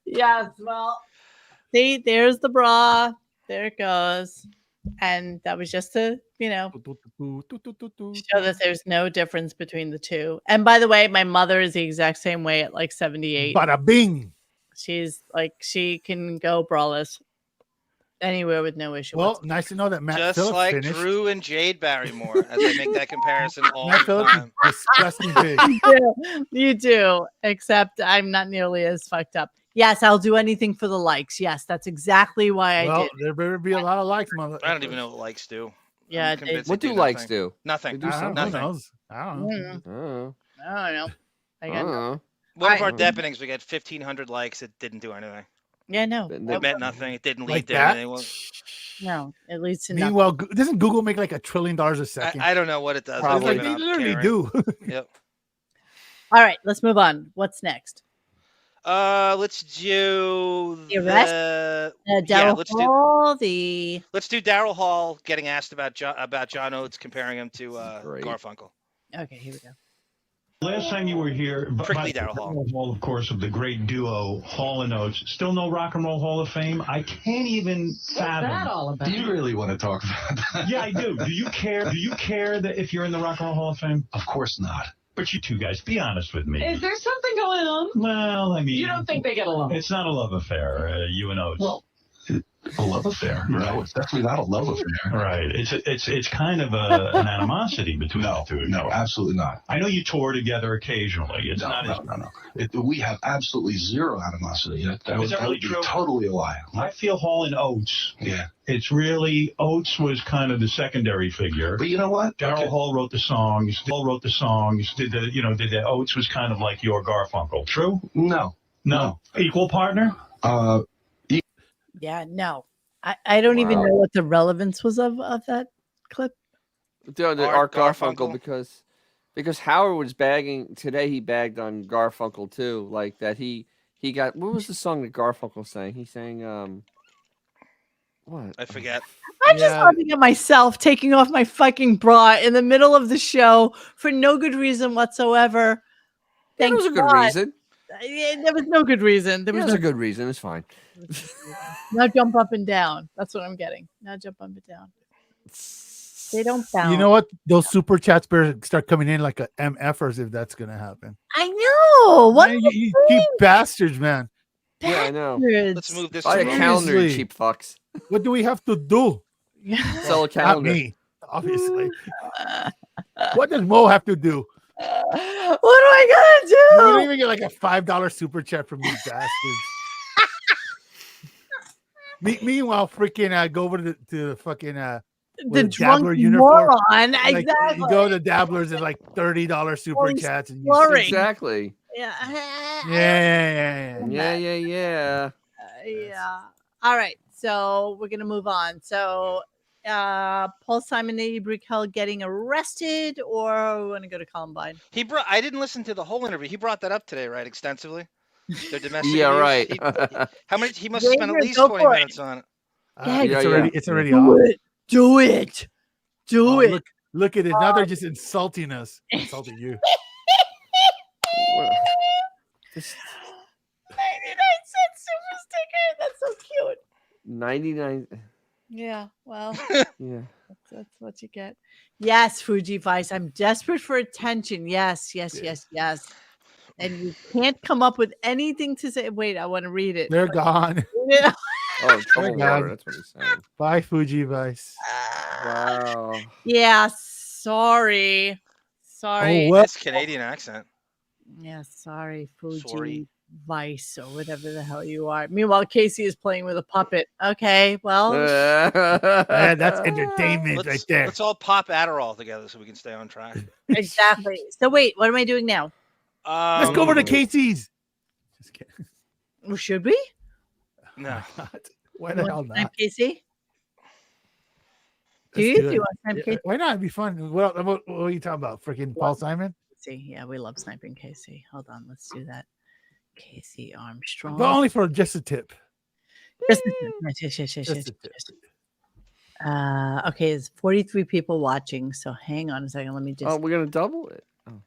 Yes, well, see, there's the bra. There it goes. And that was just to, show that there's no difference between the two. And by the way, my mother is the exact same way at like 78. Bada bing. She's like, she can go braless anywhere with no issue. Well, nice to know that Matt Just Phillips like finished. Drew and Jade Barrymore, as I make that comparison all Matt the Phillips time. is disgusting big. You do, except I'm not nearly as fucked up. Yes, I'll do anything for the likes. Yes, that's exactly why I Well, did. there better be a lot of likes, mother. I don't even know what likes do. Yeah, I'm convinced What they do likes nothing. do? Nothing. They do something. Nothing. Who knows? I don't know. I don't know. I got nothing. One of I- our deapenings, we got 1,500 likes. It didn't do anything. Yeah, no. It meant nothing. It didn't lead Like to that? anything. Well, No, it leads to nothing. Meanwhile, doesn't Google make like $1 trillion a second? I don't know what it does. It's I've like given they up literally caring. do. Yep. All right, let's move on. What's next? Let's do The arrest? Daryl let's Hall, let's do Daryl Hall getting asked about John Oates, comparing him to Garfunkel. Okay, here we go. Last time you were here, Prickly Daryl Hall. Of course, of the great duo Hall and Oates. Still no Rock and Roll Hall of Fame. I can't even fathom. that all about? Do you really want to talk about that? Yeah, I do. Do you care? Do you care that if you're in the Rock and Roll Hall of Fame? Of course not. But you two guys, be honest with me. Is there something going on? Well, I mean, You don't think they get along? it's not a love affair. You and Oates. Well, a love affair. No, it's definitely not a love affair. Right. It's kind of an animosity between the two. of you. No, absolutely not. I know you tour together occasionally. It's not. No. We have absolutely zero animosity. That Is that really would be true? totally a lie. I feel Hall and Oates. Yeah. It's really Oates was kind of the secondary figure. But you know what? Daryl Hall wrote the songs. Did the Oates was kind of like your Garfunkel. True? No. Equal partner? Yeah, no. I don't even know what the relevance was of that clip. The Art Garfunkel because Howard was bagging today. He bagged on Garfunkel too, like that. He got what was the song that Garfunkel sang? He sang what? I forget. I'm just laughing at myself taking off my fucking bra in the middle of the show for no good reason whatsoever. That was a good reason. There was no good reason. There That was was no a good reason. It's fine. Now jump up and down. That's what I'm getting. Now jump up and down. They don't bounce. You know what? Those super chats better start coming in like a MFers if that's gonna happen. I know. What? Man, you cheap bastards, man. Yeah, I know. Let's move this. Buy a to calendar, you Seriously. cheap fucks. What do we have to do? Sell a Not calendar. me, obviously. What does Mo have to do? What am I gonna You don't do? even get like a $5 super chat from these bastards. Meanwhile, freaking go over to the fucking the with a drunk Dabbler uniform. moron. Like, Exactly. you go to Dabblers and like $30 super he's chats, and you slurring. Exactly. Yeah. Yeah. Yeah. All right. So we're gonna move on. So Paul Simon, Edie Brickell getting arrested, or we want to go to Columbine? I didn't listen to the whole interview. He brought that up today, right? Extensively. Their domestic Yeah, abuse. right. How many? He must have spent at Xavier, least go 20 for it. minutes on it. It's already Do off. it. Do it. Do it. Look at it. Now they're just insulting us. Insulting you. 99-cent super sticker. That's so cute. 99. Yeah. Well. Yeah. That's what you get. Yes, Fuji Vice. I'm desperate for attention. Yes. And you can't come up with anything to say. Wait, I want to read it. They're gone. Yeah. Oh, trouble God. water. That's what he's saying. Bye, Fuji Vice. Wow. Yeah. Sorry. Nice Canadian accent. Yeah. Sorry, Fuji Sorry. Vice or whatever the hell you are. Meanwhile, Casey is playing with a puppet. Okay. Well. Man, that's entertainment right there. Let's all pop Adderall together so we can stay on track. Exactly. So wait, what am I doing now? Let's go over to Casey's. Just kidding. Well, should we? No. Why the hell not? Casey? Do Let's you do do it. a snipe Casey? Why not? It'd be fun. What are you talking about? Freaking Paul Simon? See, yeah, we love sniping Casey. Hold on, let's do that. Casey Armstrong. But only for just a tip. Just a tip. Just a tip. Okay, there's 43 people watching, so hang on a second. Let me just. Oh, we're gonna double it. Oh.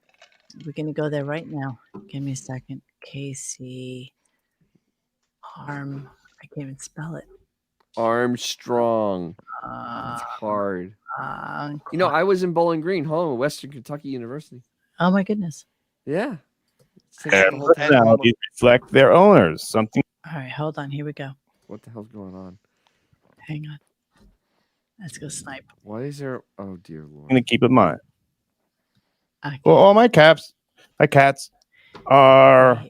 We're gonna go there right now. Give me a second. Casey I can't even spell it. Armstrong. It's hard. You know, I was in Bowling Green, home at Western Kentucky University. Oh my goodness. Yeah. And personalities reflect their owners. Something. All right, hold on. Here we go. What the hell's going on? Hang on. Let's go snipe. Why is there? Oh dear Lord. I'm gonna keep in mind. Okay. Well, all my cats are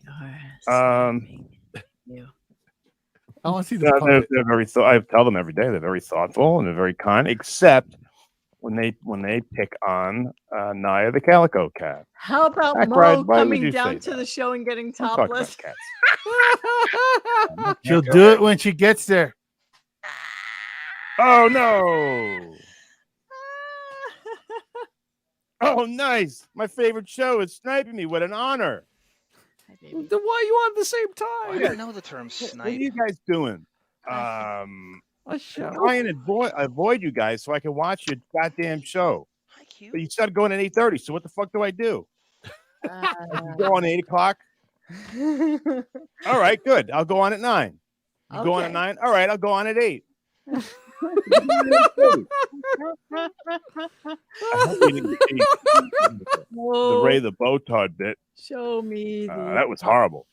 I want to see the puppet. they're very. I tell them every day they're very thoughtful and they're very kind, except when they pick on Naya the calico cat. How about Heck, Mo why would coming you down say to the show and getting I'm talking topless? about cats. She'll do it when she gets there. Oh no! Oh, nice! My favorite show is sniping me. What an honor! Then why are you on at the same I time? don't know the term What are snipe. you guys doing? A show. Try and avoid you guys so I can watch your goddamn show. But you started going at 8:30. So what the fuck do I do? You go on 8 o'clock. All right, good. I'll go on at 9. You go on at 9. All right, I'll go on at 8. I hope you didn't see the Ray the Botard bit. Show me. That was horrible.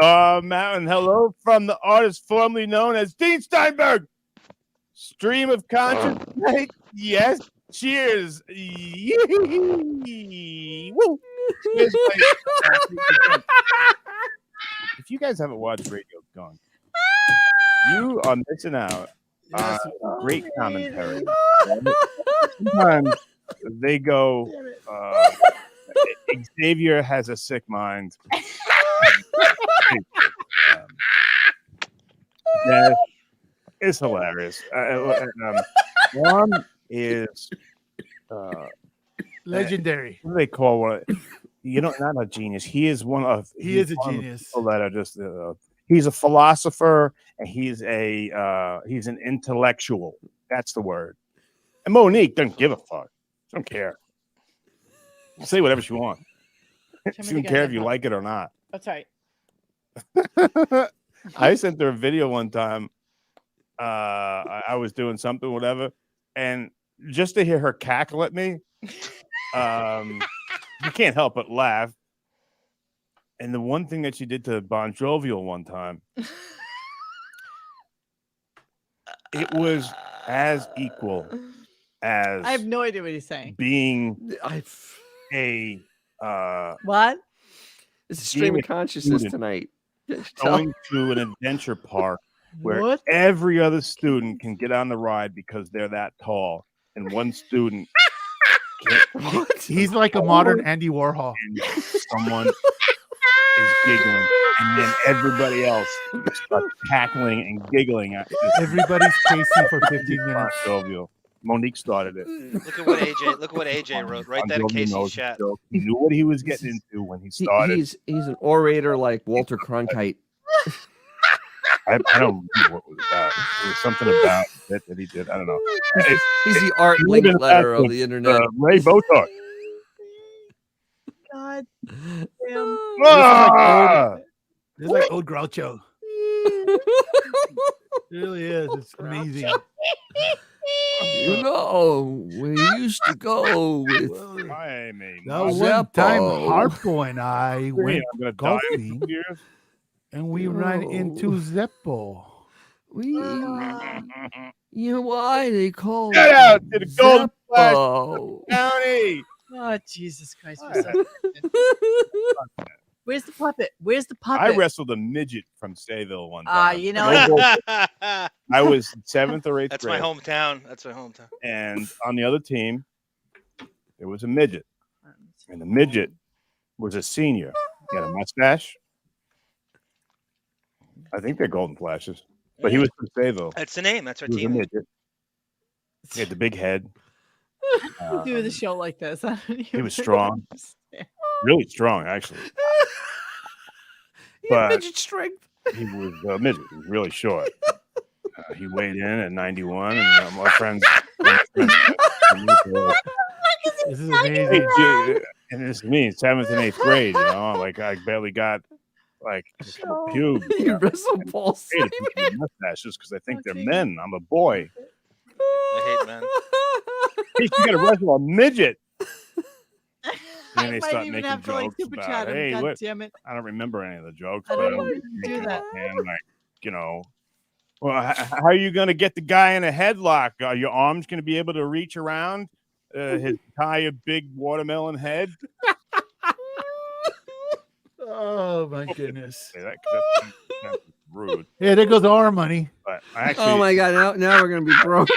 Matt, and hello from the artist formerly known as Dean Steinberg. Stream of conscience night. Yes. Cheers. Yee. Woo. Cheers, if you guys haven't watched RadioGunk, you are missing out on great commentary. Sometimes they go, Xavier has a sick mind. That is hilarious. One is legendary. What do they call one? Not a genius. He is one of. He is a genius. People that are just. He's a philosopher, and he's an intellectual. That's the word. And Monique doesn't give a fuck. She don't care. Say whatever she wants. She doesn't care if you like it or not. That's right. I sent her a video one time. I was doing something, whatever, and just to hear her cackle at me, you can't help but laugh. And the one thing that she did to Bon Jovial one time, it was as equal as I have no idea what he's saying. being a What? It's a stream of consciousness tonight. Going to an adventure park where What? every other student can get on the ride because they're that tall, and one student can't. He's like a modern Andy Warhol. And someone is giggling, and then everybody else starts cackling and giggling. Everybody's Casey for 15 minutes. Jovial. Monique started it. Look at what AJ wrote right there in Casey's chat. He knew what he was getting into when he started. He's an orator like Walter Cronkite. I don't remember what it was about. It was something about that he did. I don't know. He's the art link letter of the internet. Ray Botox. God damn. This is like old Groucho. It really is. It's amazing. You know, we used to go with one time Harpo and I went golfing and we ran into Zeppo. You know why they call Get out to the Golden Flash Zeppo. County. Oh, Jesus Christ. Where's the puppet? Where's the puppet? I wrestled a midget from Sayville one time. You know, I was 7th or 8th That's grade. my hometown. That's my hometown. And on the other team, there was a midget. And the midget was a senior. He had a mustache. I think they're Golden Flashes. But he was from Sayville. That's the name. That's our He was a team. midget. He had the big head. you do the show like this. I don't He was even strong. understand. Really strong, actually. He had But midget strength. he was a midget. He was really short. He weighed in at 91, and my friends. This is amazing. And this is me, 7th and 8th grade. You know, like I barely got like a couple pubes. You wrestle Paul Simon. Mustaches because I think they're men. I'm a boy. I hate men. Hey, you got to wrestle a midget. I And they might start even making have to like jokes super about, chat him. hey, God look, damn it. I don't remember any of the jokes, I but don't know if you can do that. And like, you know, well, how are you going to get the guy in a headlock? Are your arms going to be able to reach around his entire big watermelon head? Oh my goodness. That's rude. Yeah, there goes our money. But I actually, Oh my god! Now we're gonna be broke.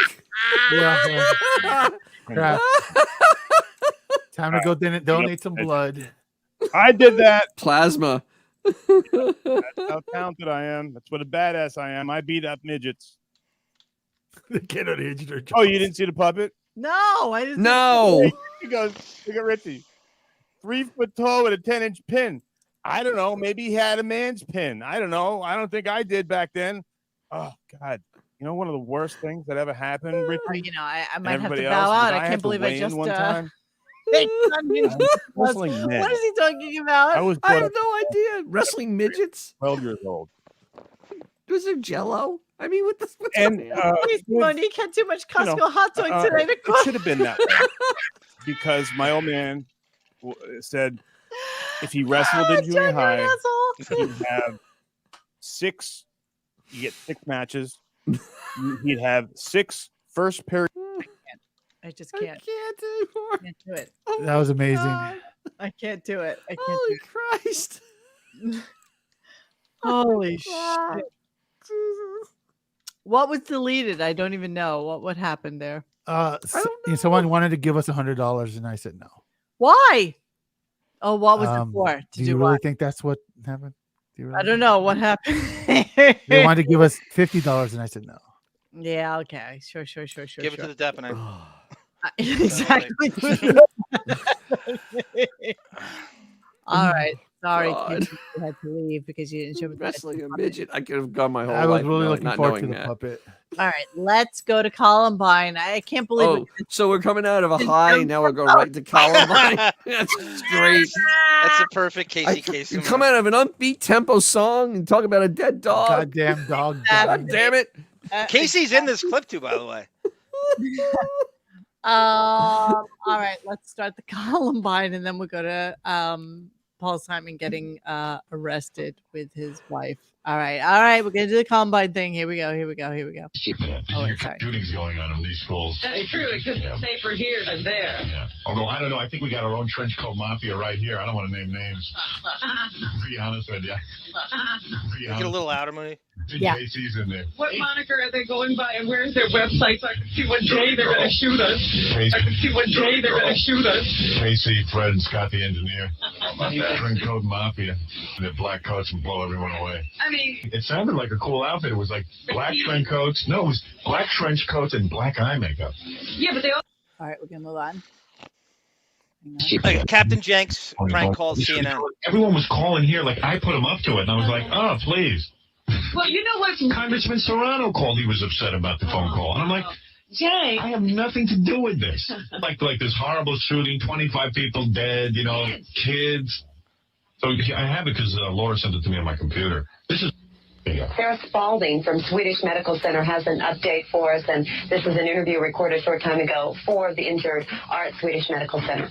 Crap. Time to go donate some blood. I did that. Plasma. That's how talented I am. That's what a badass I am. I beat up midgets. The kid on the edge of their Oh, you didn't see the puppet? No, I didn't. No. He goes, look at Richie. 3 foot tall with a 10-inch pin. I don't know. Maybe he had a man's pin. I don't know. I don't think I did back then. Oh, God. You know, one of the worst things that ever happened, Richie? You know, I might have to everybody bow else, out. did I have can't to believe I weigh in just. one time? What wrestling men. is he talking about? I was I brought have up no idea. Wrestling midgets. 12 years old. Was there Jello? I mean, what this? And Monique had too much Costco you know, hot dog today to it cook. should have been that way because my old man said if he wrestled in junior high, he'd have 6. You get 6 matches. He'd have 6 first period. I just can't. Anymore. Can't do it. That was amazing. I can't do it. I can't Holy do Christ! it. Holy shit! What was deleted? I don't even know what happened there. Someone wanted to give us $100, and I said no. Why? Oh, what was it for? Do you really think that's what happened? I don't know what happened. They wanted to give us $50, and I said no. Yeah. Okay. Sure. Give it to the Deponite. Exactly. All right. Sorry, God. you had to leave because you didn't show me Wrestling a midget. I could have gone my whole I was life really looking not forward to knowing the that. puppet. All right, let's go to Columbine. I can't believe it. So we're coming out of a high, now we're going right to Columbine. That's great. That's a perfect Casey case. You come out of an upbeat tempo song and talk about a dead dog. Goddamn dog. God damn it. Casey's in this clip too, by the way. All right, let's start the Columbine, and then we'll go to Paul Simon getting arrested with his wife. All right. We're gonna do the Columbine thing. Here we go. Oh, wait, sorry. Computing's going on in these schools. That's true. It could be safer here than there. Yeah. Although I don't know, I think we got our own trench coat mafia right here. I don't want to name names. To be honest with you. Get a little louder, money. Yeah. JC's in there. What moniker are they going by, and where's their website so I can see what day they're going to shoot us? I can see what day they're going to shoot us. Casey, Fred, and Scott the engineer. Trench coat mafia. Their black coats and blow everyone away. I mean, it sounded like a cool outfit. It was like black trench coats. No, it was black trench coats and black eye makeup. Yeah, but they all. All right, we're gonna move on. Captain Jenks prank calls CNN. Everyone was calling here like I put them up to it, and I was like, oh, please. Well, you know what? Congressman Serrano called. He was upset about the phone call, and I'm like, Jay, I have nothing to do with this. Like this horrible shooting, 25 people dead, kids. So I have it because Laura sent it to me on my computer. This is. Sarah Spalding from Swedish Medical Center has an update for us, and this is an interview recorded a short time ago. 4 of the injured are at Swedish Medical Center.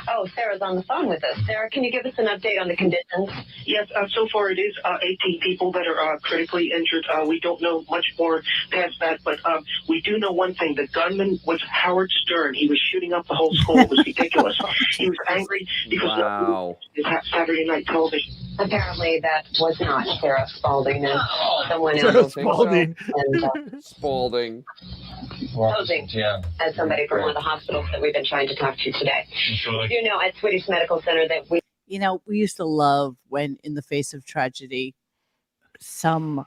Oh, Sarah's on the phone with us. Sarah, can you give us an update on the conditions? Yes, so far it is 18 people that are critically injured. We don't know much more past that, but we do know one thing. The gunman was Howard Stern. He was shooting up the whole school. It was ridiculous. He was angry because Saturday night television. Apparently that was not Sarah Spalding. Then someone Sarah else. Spalding. And, Spalding. Posing as somebody from one of the hospitals that we've been trying to talk to today. You know, at Swedish Medical Center that we... We used to love when in the face of tragedy, some,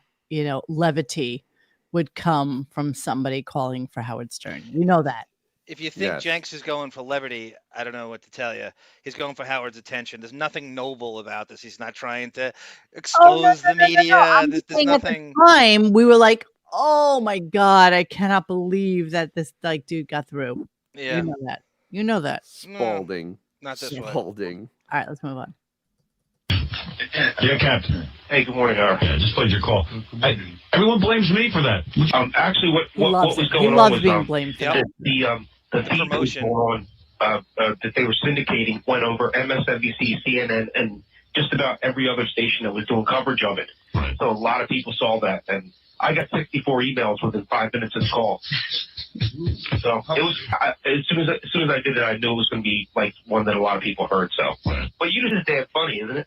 levity would come from somebody calling for Howard Stern. You know that. If you think Jenks is going for levity, I don't know what to tell you. He's going for Howard's attention. There's nothing noble about this. He's not trying to expose the media. There's nothing. At the time, we were like, oh my God, I cannot believe that this dude got through. Yeah. You know that. Spalding. Not this one. Spalding. All right, let's move on. Yeah, Captain. Hey, good morning, Howard. Yeah, just played your call. Everyone blames me for that. Actually, what was going he on loves was being blamed for that. the feed that was going on that they were syndicating went over MSNBC, CNN, and just about every other station that was doing coverage of it. Right. So a lot of people saw that, and I got 64 emails within 5 minutes of the call. So it was as soon as I did it, I knew it was going to be like one that a lot of people heard. So, but you just damn funny, isn't it?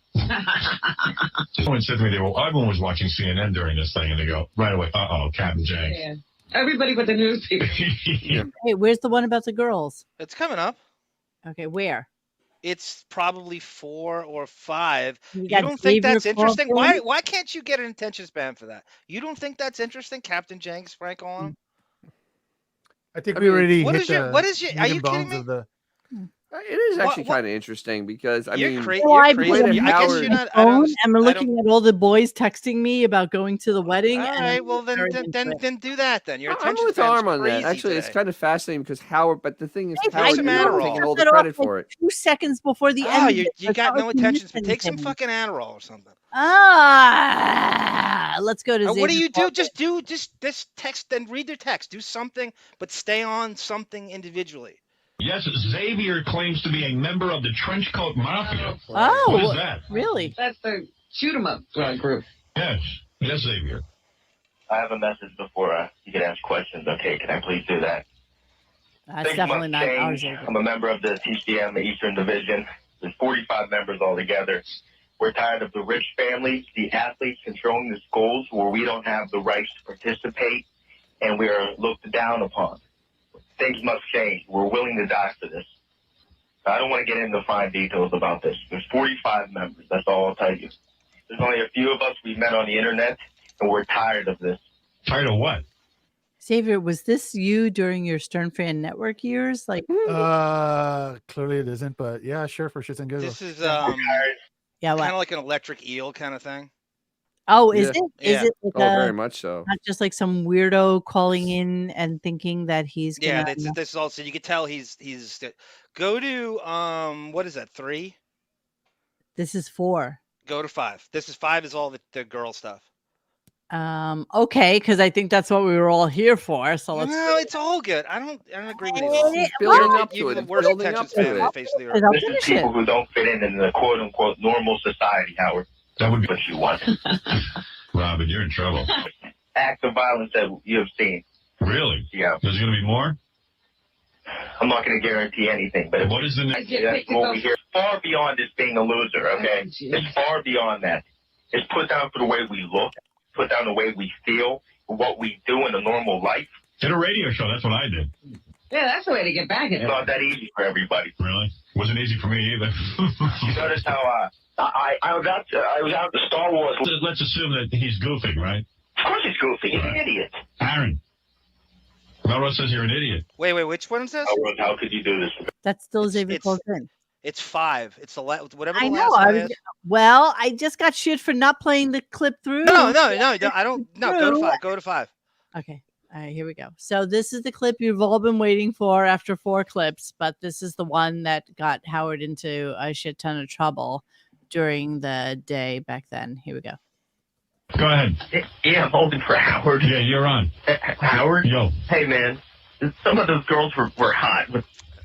Someone said to me, everyone was watching CNN during this thing, and they go right away, Captain Jenks. Yeah. Everybody with the news people. Hey, where's the one about the girls? It's coming up. Okay, where? It's probably 4 or 5. You got don't think that's Xavier interesting? Crawford? Why can't you get an attention span for that? You don't think that's interesting, Captain Jenks, Frank on? I think we already What hit is your? the What is your? Are meat you and kidding bones me? of the. It is actually kind of interesting because You're you're crazy. I I guess you're not. I phone don't. and we're looking at all the boys texting me about going to the wedding. All right. Well, then do that. Then your I'm attention with span's Arm on that. crazy Actually, it's today. kind of fascinating because Howard. But the thing is, Hey, Howard take some is not Adderall. taking all the Shut credit off, for it. 2 seconds before the end. Oh, of you it. you That's got how no I can attention miss span. Take some anything. fucking Adderall or something. Let's go to. What do Xavier you do? Crawford. Just text and read their text. Do something, but stay on something individually. Yes, Xavier claims to be a member of the Trenchcoat Mafia. Oh, What is that? really? That's the shoot 'em up group. Yes, Xavier. I have a message before you can ask questions. Okay, can I please do that? That's Things definitely must not change. ours. Xavier. I'm a member of the TCM, the Eastern Division. There's 45 members altogether. We're tired of the rich families, the athletes controlling the schools where we don't have the rights to participate, and we are looked down upon. Things must change. We're willing to die for this. I don't want to get into fine details about this. There's 45 members. That's all I'll tell you. There's only a few of us we met on the internet, and we're tired of this. Tired of what? Xavier, was this you during your Stern Fan Network years? Like, Clearly it isn't, but yeah, sure, for shits and giggles. This is yeah, kind what? of like an electric eel kind of thing. Oh, is Yeah. it? Is Yeah. it like Very much so. not just like some weirdo calling in and thinking that he's Yeah, gonna? this is also you can tell he's go to what is that 3? This is 4. Go to 5. This is 5 is all the girl stuff. Okay, because I think that's what we were all here for. So let's. No, it's all good. I don't agree with you. It's building well, up to You're it. the It's worst building attention up span to on it. the face of the I'll earth. This is finish people it. who don't fit in the quote-unquote normal society, Howard. That would be what you want. Robin, you're in trouble. Acts of violence that you have seen. Really? Yeah. There's going to be more? I'm not going to guarantee anything, but what is the next? That's what we hear. Far beyond just being a loser, okay? It's far beyond that. It's put down for the way we look, put down the way we feel, what we do in a normal life. Did a radio show. That's what I did. Yeah, that's the way to get back at It's it. not that easy for everybody. Really? Wasn't easy for me either. You notice how I was out to Star Wars. Let's assume that he's goofing, right? Of course he's goofy. He's an idiot. Aaron. Melrose says you're an idiot. Wait, which one is this? How could you do this? That's still Xavier Coltrane. It's 5. It's the whatever. I the know. last one is. Well, I just got shit for not playing the clip through. No, I don't. No, go to 5. Go to 5. Okay. All right, here we go. So this is the clip you've all been waiting for after 4 clips, but this is the one that got Howard into a shit ton of trouble during the day back then. Here we go. Go ahead. Yeah, I'm holding for Howard. Yeah, you're on. Howard? Yo. Hey, man. Some of those girls were hot.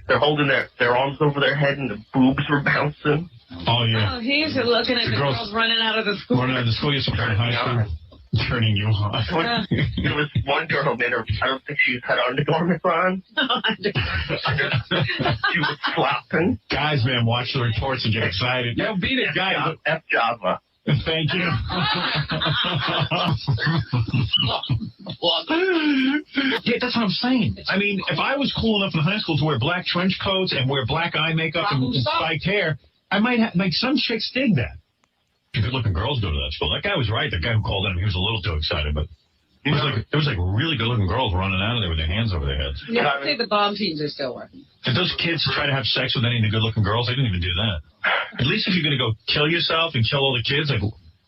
They're holding their arms over their head and the boobs were bouncing. Oh, yeah. Oh, he's looking at the girls running out of the school. Running out of the school. You're in high school. Turning you on. There was one girl that I don't think she had undergarments on. She was flopping. Guys, man, watch the reports and get excited. Yo, beat it, guys. F Java. Thank you. Yeah, that's what I'm saying. I mean, if I was cool enough in high school to wear black trench coats and wear black eye makeup and spiked hair, I might have, like, some chicks dig that. Good-looking girls go to that school. That guy was right. The guy who called in, he was a little too excited, but there was really good-looking girls running out of there with their hands over their heads. Yeah, I'd say the bomb teams are still working. Did those kids try to have sex with any of the good-looking girls? They didn't even do that. At least if you're going to go kill yourself and kill all the kids, like,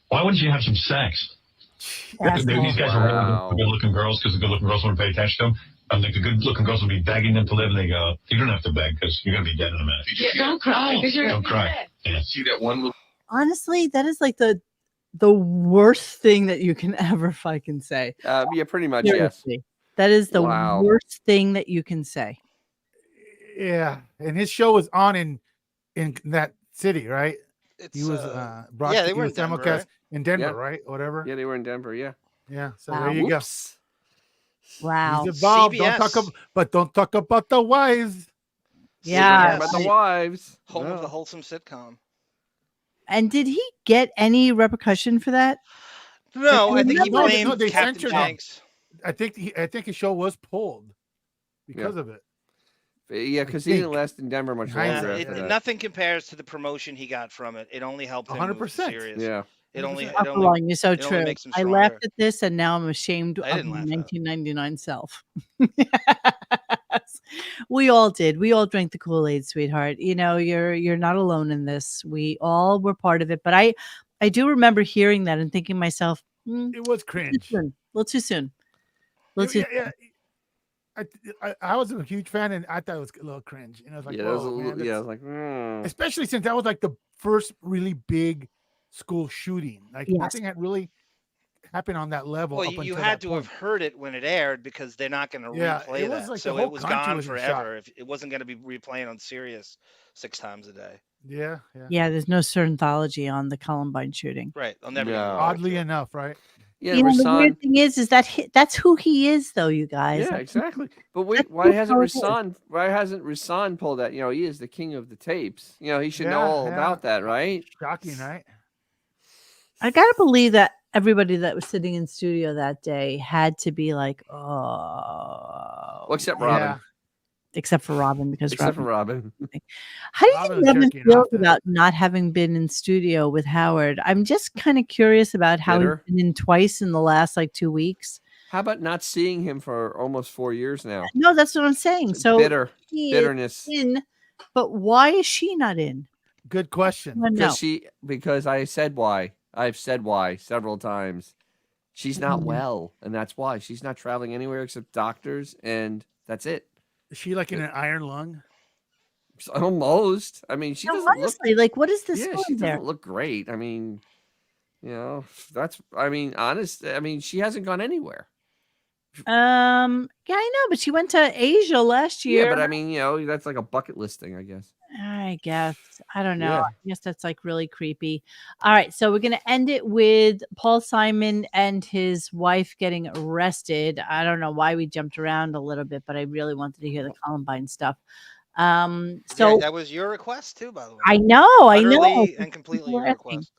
why wouldn't you have some sex? These guys are really good-looking girls because the good-looking girls want to pay attention to them. I think the good-looking girls would be begging them to live, and they go, you don't have to beg because you're going to be dead in a minute. Yeah, don't cry because you're Don't cry. dead. Yeah. See that one little... Honestly, that is like the worst thing that you can ever fucking say. Yeah, pretty much, Seriously. yes. That is the Wow. worst thing that you can say. Yeah, and his show was on in that city, right? He was they were in Denver, simulcast right? in Denver, Yeah. right? Whatever. Yeah, they were in Denver, yeah. Yeah. So Wow. there you Whoops. Wow. go. He's involved. CBS. Don't talk about the wives. Yeah. About the wives. Home No. of the wholesome sitcom. And did he get any repercussion for that? No, I think he No, blamed they Captain censored him. Banks. I think his show was pulled because of it. Yeah, because he didn't last in Denver much longer Yeah, after that. nothing compares to the promotion he got from it. It only helped him move to 100%. Sirius. Yeah. It only, it Buffalo, only, you're so it only true. makes him I stronger. laughed at this and now I'm ashamed I of didn't my laugh at it. 1999 self. We all did. We all drank the Kool-Aid, sweetheart. You know, you're not alone in this. We all were part of it. But I do remember hearing that and thinking to myself, It was cringe. a little too soon. Yeah. I was a huge fan, and I thought it was a little cringe. And I was like, Yeah, that was a "Whoa, little, man, yeah, I that's-" was like, especially since that was like the first really big school shooting. Like Yes. nothing had really happened on that level. Well, up you until had that to point. have heard it when it aired because they're not going to Yeah, replay it was that. like the So whole it was country gone was in shock. forever. If it wasn't going to be replaying on Sirius 6 times a day. Yeah. Yeah, there's no Scientology on the Columbine shooting. Right. I'll never. No. get Oddly enough, right? yeah, You know, the Rasan. weird thing is that that's who he is, though, you guys. Yeah, exactly. But wait, That's why hasn't how it is. Rasan pulled that? You know, he is the king of the tapes. You know, he should know Yeah, all yeah. about that, right? Shocking, right? I gotta believe that everybody that was sitting in studio that day had to be like, oh, Well, except Robin. Yeah. except for Robin, because Except for Robin. Robin. How do you Robin think was Robin jerking feels off to that. about not having been in studio with Howard? I'm just kind of curious about how Bitter? he's been in twice in the last like 2 weeks. How about not seeing him for almost 4 years now? No, that's what I'm saying. So he is Bitterness. in, but why is she not in? Good question. No. Because I said why. I've said why several times. She's not well, and that's why she's not traveling anywhere except doctors, and that's it. Is she like in an iron lung? Almost. I mean, she No, doesn't look. honestly, like, what is the Yeah, story she there? doesn't look great. I mean, you know, that's. I mean, honest. I mean, she hasn't gone anywhere. Yeah, I know, but she went to Asia last year. Yeah, but I mean, that's like a bucket list thing, I guess. I guess. I don't know. Yeah. I guess that's like really creepy. All right. So we're going to end it with Paul Simon and his wife getting arrested. I don't know why we jumped around a little bit, but I really wanted to hear the Columbine stuff. So Yeah, that was your request too, by the way. I know. Utterly and completely your asking. request.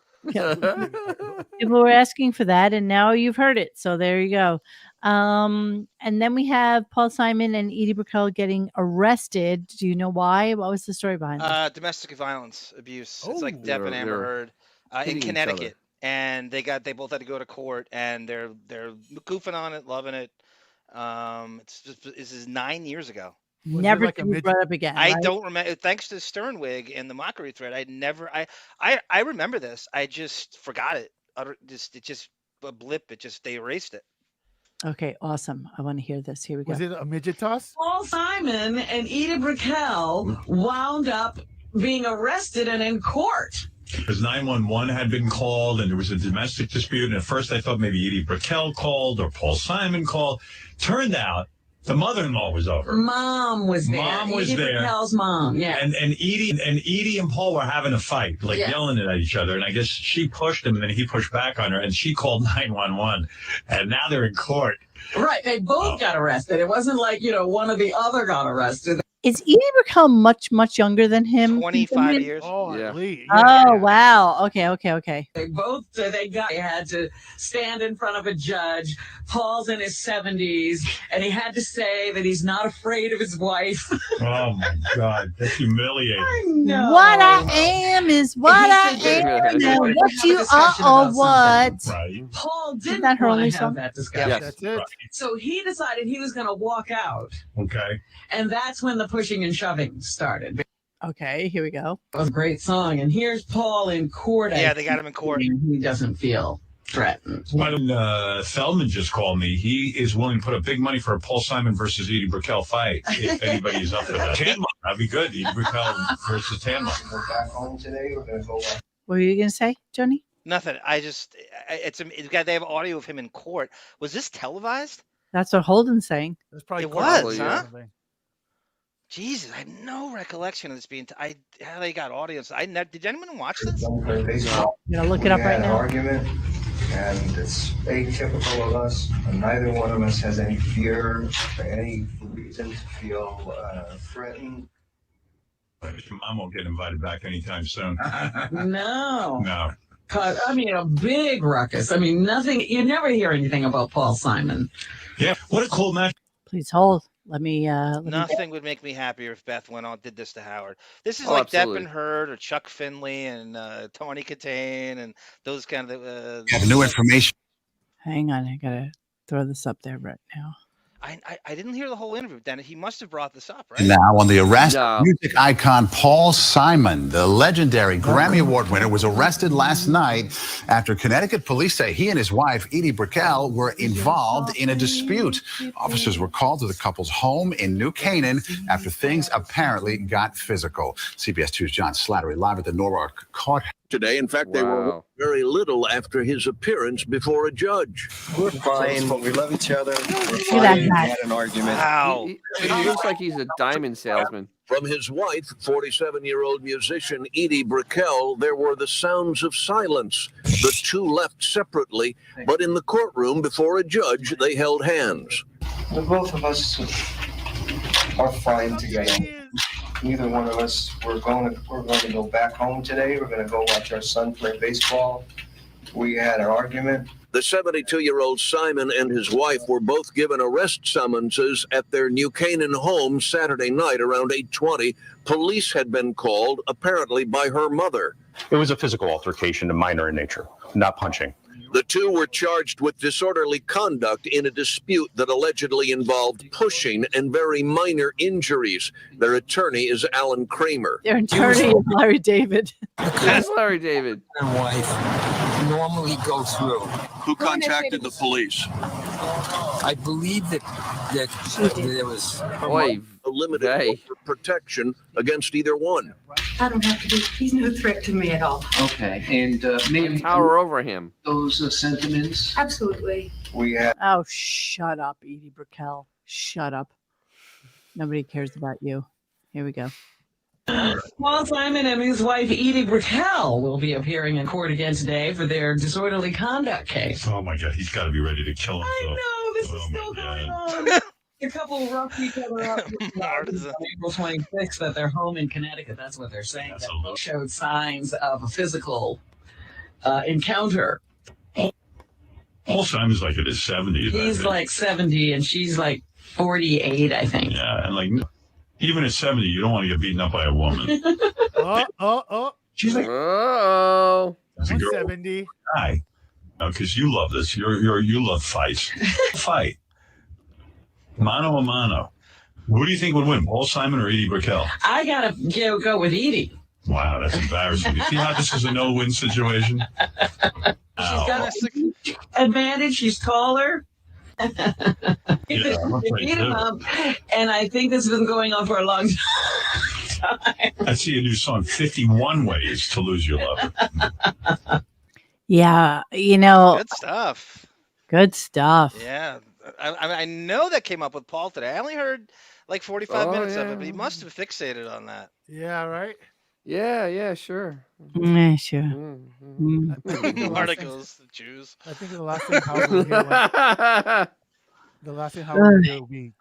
People were asking for that, and now you've heard it. So there you go. And then we have Paul Simon and Edie Brickell getting arrested. Do you know why? What was the story behind that? Domestic violence abuse. It's like They Depp were- and they Amber were Heard hitting in each Connecticut, and they both had to go to court, and they're goofing on it, loving it. This is 9 years ago. Never to be brought up again. I right? don't remember. Thanks to Sternwig and the mockery thread, I remember this. I just forgot it. It just a blip. They erased it. Okay, awesome. I want to hear this. Here we go. Was it a midget toss? Paul Simon and Edie Brickell wound up being arrested and in court. Because 911 had been called and there was a domestic dispute. And at first I thought maybe Edie Brickell called or Paul Simon called. Turned out the mother-in-law was over. Mom was there. Mom was Edie there. Brickell's mom, yeah. And Edie and Paul were having a fight, like Yeah. yelling at each other. And I guess she pushed him and then he pushed back on her and she called 911. And now they're in court. Right, they both got arrested. It wasn't like, one or the other got arrested. Is Edie Brickell much younger than him? 25 years. Oh, Yeah. Oh, wow. Okay. They both they had to stand in front of a judge. Paul's in his 70s, and he had to say that he's not afraid of his wife. Oh my God, that's humiliating. No. What I am is what I He said am. they And wanted to what have a you are discussion or about what? Right. Paul didn't that her want only to song? have that discussion. Yes. That's it. So he decided he was going to walk out, Okay. and that's when the pushing and shoving started. It Okay, here we go. was a great song, and here's Paul in court. Yeah, they got him in court. He doesn't feel threatened. When Feldman just called me, he is willing to put up big money for a Paul Simon versus Edie Brickell fight. If anybody's up for that, Tanma, that'd be good. Edie Brickell versus Tanma. We're back home today. We're gonna go. What were you going to say, Johnny? Nothing. They have audio of him in court. Was this televised? That's what Holden's saying. That's probably It Carl, was, yeah. huh? Jesus, I have no recollection of this being. How they got audience. Did anyone watch this? Don't play baseball. I'm going to look it up We right had an now. argument, and it's atypical of us. And neither one of us has any fear or any reason to feel threatened. Your mom won't get invited back anytime soon. No. No. A big ruckus. Nothing. You never hear anything about Paul Simon. Yeah. What a cool match. Please hold. Let me. Nothing would make me happier if Beth went on did this to Howard. This is Oh, like absolutely. Depp and Heard or Chuck Finley and Tawny Katane and those kind of. Have new information. Hang on. I got to throw this up there right now. I didn't hear the whole interview, Dennis. He must have brought this up, right? Now, on the arrest, No. music icon Paul Simon, the legendary Grammy Award winner, was arrested last night after Connecticut police say he and his wife, Edie Brickell, were involved in a dispute. Officers were called to the couple's home in New Canaan after things apparently got physical. CBS 2's John Slattery live at the Norwalk courthouse today. In fact, they were Wow. very little after his appearance before a judge. We're fine. We love each other. We're that fine. We guy. had an argument. Wow. He looks like he's a diamond salesman. From his wife, 47-year-old musician Edie Brickell, there were the sounds of silence. The two left separately, but in the courtroom before a judge, they held hands. The both of us are fine together. Neither one of us. We're going to go back home today. We're going to go watch our son play baseball. We had an argument. The 72-year-old Simon and his wife were both given arrest summonses at their New Canaan home Saturday night around 8:20. Police had been called, apparently by her mother. It was a physical altercation, minor in nature, not punching. The two were charged with disorderly conduct in a dispute that allegedly involved pushing and very minor injuries. Their attorney is Alan Kramer. Their attorney is Larry David. That's Larry David. My wife normally go through. Who contacted the police? I believe that there was Boy, limited Vay. protection against either one. I don't have to be. He's no threat to me at all. Okay, and maybe Tower over him. those sentiments. Absolutely. We have. Oh, shut up, Edie Brickell. Shut up. Nobody cares about you. Here we go. Paul Simon and his wife Edie Brickell will be appearing in court again today for their disorderly conduct case. Oh my God, he's got to be ready to kill himself. I know, this is still going on. The couple roughed each other up on April 26th at their home in Connecticut. That's what they're saying. That both showed signs of a physical encounter. Paul Simon's like in his 70s. He's like 70 and she's like 48, I think. Yeah, and like even at 70, you don't want to get beaten up by a woman. She's like, oh, 70. Guy, because you love this. You love fights. Fight. Mano a mano. Who do you think would win, Paul Simon or Edie Brickell? I gotta go with Edie. Wow, that's embarrassing. You see how this is a no-win situation? She's got an advantage. She's taller. Yeah, I'm afraid Beat him too. up, and I think this has been going on for a long time. I see a new song, 51 Ways to Lose Your Lover. Yeah, you know. Good stuff. Good stuff. Yeah. I know that came up with Paul today. I only heard like 45 minutes of it, but he must have fixated on that. Yeah, right? Yeah, sure. Yeah, sure. Articles, the Jews. I think the last thing Howard will hear will be.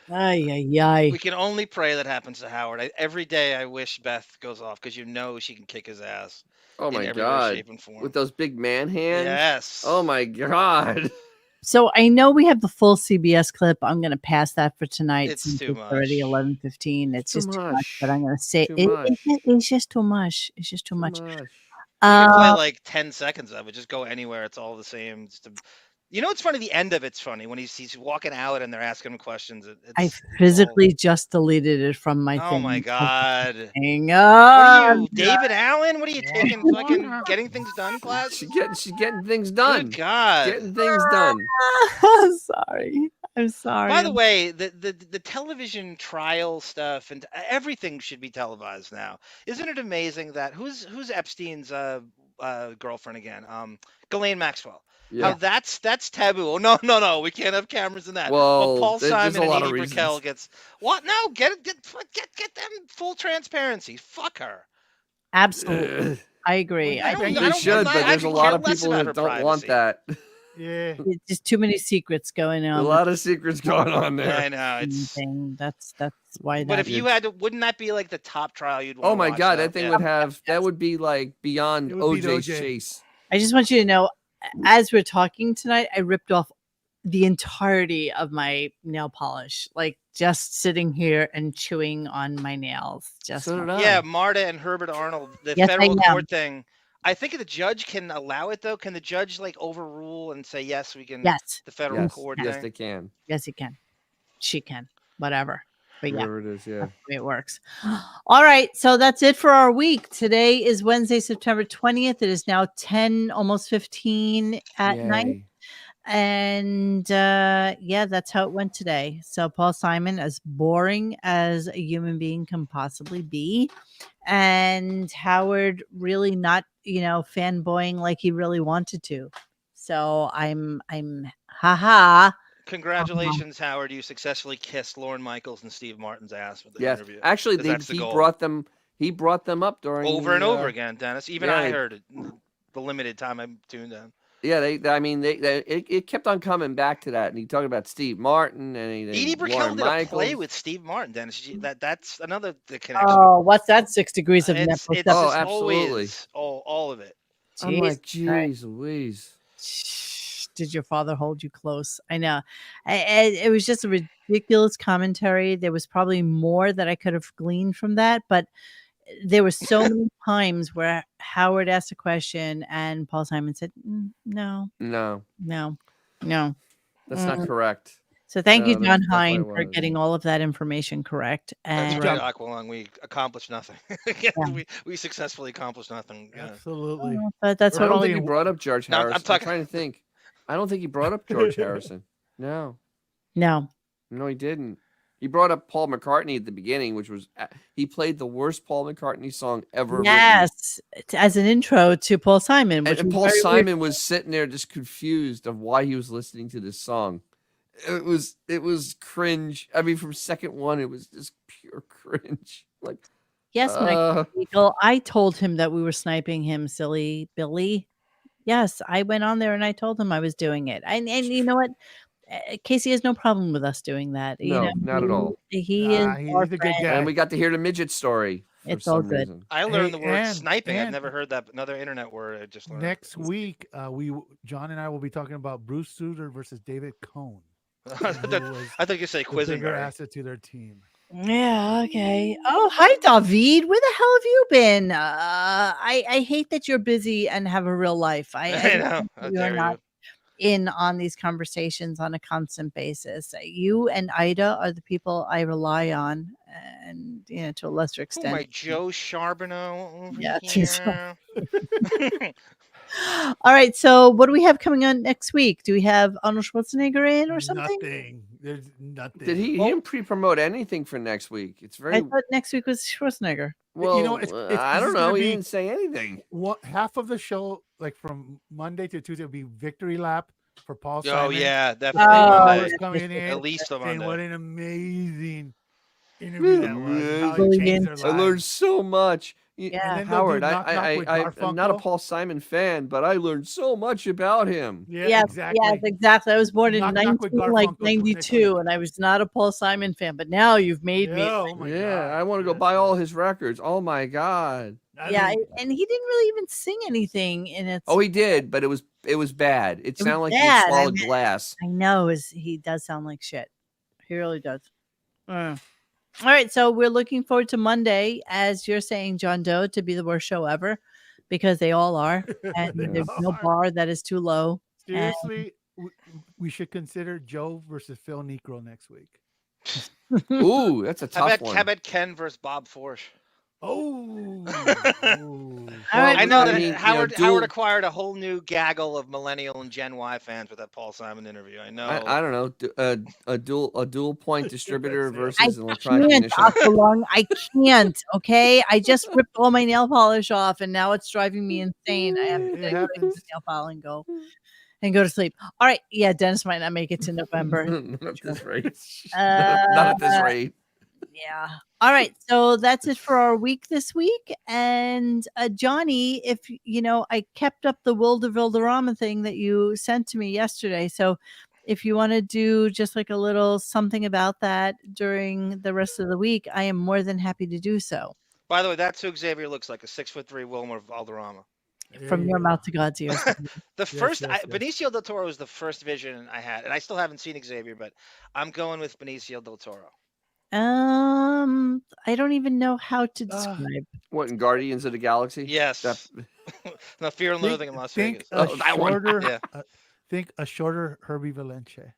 We can only pray that happens to Howard. Every day I wish Beth goes off because you know she can kick his ass. Oh in my every way, God. shape, and form. With those big man hands? Yes. Oh my God. So I know we have the full CBS clip. I'm going to pass that for tonight. It's since too it's already 11:15. It's just too much. But I'm going to say it's just too much. It's just too much. You can play like 10 seconds of it. Just go anywhere. It's all the same. You know, it's funny. The end of it's funny when he's walking out and they're asking him questions. I physically just deleted it from my thing. Oh my God. Hang What on. are you, David Allen? What are you taking? Fucking getting things done class? She's getting things done. Good God. Getting things done. I'm sorry. I'm sorry. By the way, the television trial stuff and everything should be televised now. Isn't it amazing that who's Epstein's girlfriend again? Ghislaine Maxwell. Yeah. How that's taboo. Oh no, we can't have cameras in that. Well, Paul there's Simon a lot and of Edie reasons. Brickell gets what? No, get them full transparency. Fuck her. Absolutely. I agree. I think They should, but there's a lot of people that don't want that. Yeah. It's just too many secrets going on. A lot of secrets going on there. I know it's. That's why. But if you had to, wouldn't that be like the top trial you'd want? Oh my watch, God, though? that thing Yeah. would have that would be like beyond It would beat OJ's OJ. chase. I just want you to know, as we're talking tonight, I ripped off the entirety of my nail polish, like just sitting here and chewing on my nails. Just Yeah, Marta and Herbert Arnold, the Yes, I federal know. court thing. I think the judge can allow it though. Can the judge like overrule and say yes, we can? Yes. The federal Yes, court. yes, thing? they can. Yes, he can. She can. Whatever. But yeah. Whoever it is, yeah. That's the way it works. All right, so that's it for our week. Today is Wednesday, September 20th. It is now 10, almost 15 at night. Yay. And yeah, that's how it went today. So Paul Simon, as boring as a human being can possibly be, and Howard really not, fanboying like he really wanted to. So I'm haha. Congratulations, Howard! You successfully kissed Lorne Michaels and Steve Martin's ass with the Yes, interview. actually, 'Cause that's the he goal. brought them. He brought them up during over and the, over again, Dennis. Even yeah, I they- heard it. The limited time I tuned in. Yeah, it kept on coming back to that, and he talked about Steve Martin and Edie Brickell Lorne did a play Michaels. with Steve Martin, Dennis. That's another the connection. Oh, what's that? 6 degrees of It's nipple. absolutely. always all of it. I'm like, Jeez, geez, Louise. did your father hold you close? I know. It was just a ridiculous commentary. There was probably more that I could have gleaned from that, but there were so many times where Howard asked a question and Paul Simon said, no, No, Mm. that's not correct. So thank you, No, John that's not Hine, what it for was. getting all of that information correct. That's And right, Aqualung. We accomplished nothing. we successfully accomplished nothing. Yeah. Absolutely. but that's I what don't only think he brought up George No, I'm Harrison. I'm talking- trying to think. I don't think he brought up George Harrison. No. No. No, he didn't. He brought up Paul McCartney at the beginning, which was he played the worst Paul McCartney song ever written. Yes, as an intro to Paul Simon, which And was Paul very Simon weird. was sitting there just confused of why he was listening to this song. It was cringe. I mean, from second one, it was just pure cringe. Like, Yes, Michael Eagle. I told him that we were sniping him, silly Billy. Yes, I went on there and I told him I was doing it. And you know what? Casey has no problem with us doing that. You no, know, not at all. He is our he's a good friend. guy. And we got to hear the midget story for It's all some good. reason. I learned Hey, the word and- sniping. I've and- never heard that. Another internet word I just learned. Next week, John and I will be talking about Bruce Sutter versus David Cohn. I thought you say the bigger Quisenberry. asset to their team. Yeah, okay. Oh, hi, David. Where the hell have you been? I hate that you're busy and have a real life. I know. think How you're dare not you. in on these conversations on a constant basis. You and Ida are the people I rely on, and to a lesser Who extent. am I, Joe Charbonneau over Yeah, here? All right. So, what do we have coming on next week? Do we have Arnold Schwarzenegger in or something? Nothing. There's nothing. Did he didn't pre-promote anything for next week? It's very I thought next week was Schwarzenegger. well. You know, it's I this don't is gonna know. He be didn't say anything. half of the show, like from Monday to Tuesday, will be victory lap for Paul Oh, Simon. yeah, definitely Monday. Monday. Coming in, At least a saying Monday. what an amazing interview that was. and How it Brilliant. changed their I learned lives. so much. Yeah. And then they'll do Howard, Knock Knock with I'm not a Garfunkel. Paul Simon fan, but I learned so much about him. Yeah, Yes, exactly. yes, exactly. I was born in Knock Knock with Garfunkel's next 92, and I was not a Paul Simon fan. But now you've made me. Yeah, oh my Yeah, God. I want to go buy all his records. Oh my god. Yeah, and he didn't really even sing anything in it. Oh, he did, but it was bad. It sounded like he bad. had swallowed glass. I know, he does sound like shit. He really does. All right, so we're looking forward to Monday, as you're saying, John Doe, to be the worst show ever, because they all are, and there's no bar that is too low. And Seriously, we should consider Joe versus Phil Necro next week. Ooh, that's a tough one. How about Ken versus Bob Forsh? Oh. I know that I mean, Howard dual- Howard acquired a whole new gaggle of millennial and Gen Y fans with that Paul Simon interview. I know. I don't know. A dual point distributor I versus an electronic can't, ignition. Aqualung. I can't. Okay, I just ripped all my nail polish off, and now it's driving me insane. I have to take my nail file and go to sleep. All right, yeah, Dennis might not make it to November. Not at this rate. Not at this rate. Yeah. All right. So that's it for our week this week. And Johnny, if I kept up the Wilder Wilderama thing that you sent to me yesterday. So if you want to do just like a little something about that during the rest of the week, I am more than happy to do so. By the way, that's who Xavier looks like, a 6'3" Wilmer Valderrama. From your mouth to God's ears. Benicio del Toro was the first vision I had, and I still haven't seen Xavier, but I'm going with Benicio del Toro. I don't even know how to describe. What, in Guardians of the Galaxy? Yes. No, Fear and Loathing in Las Vegas. That one. Yeah. Think a shorter Herbie Valencia.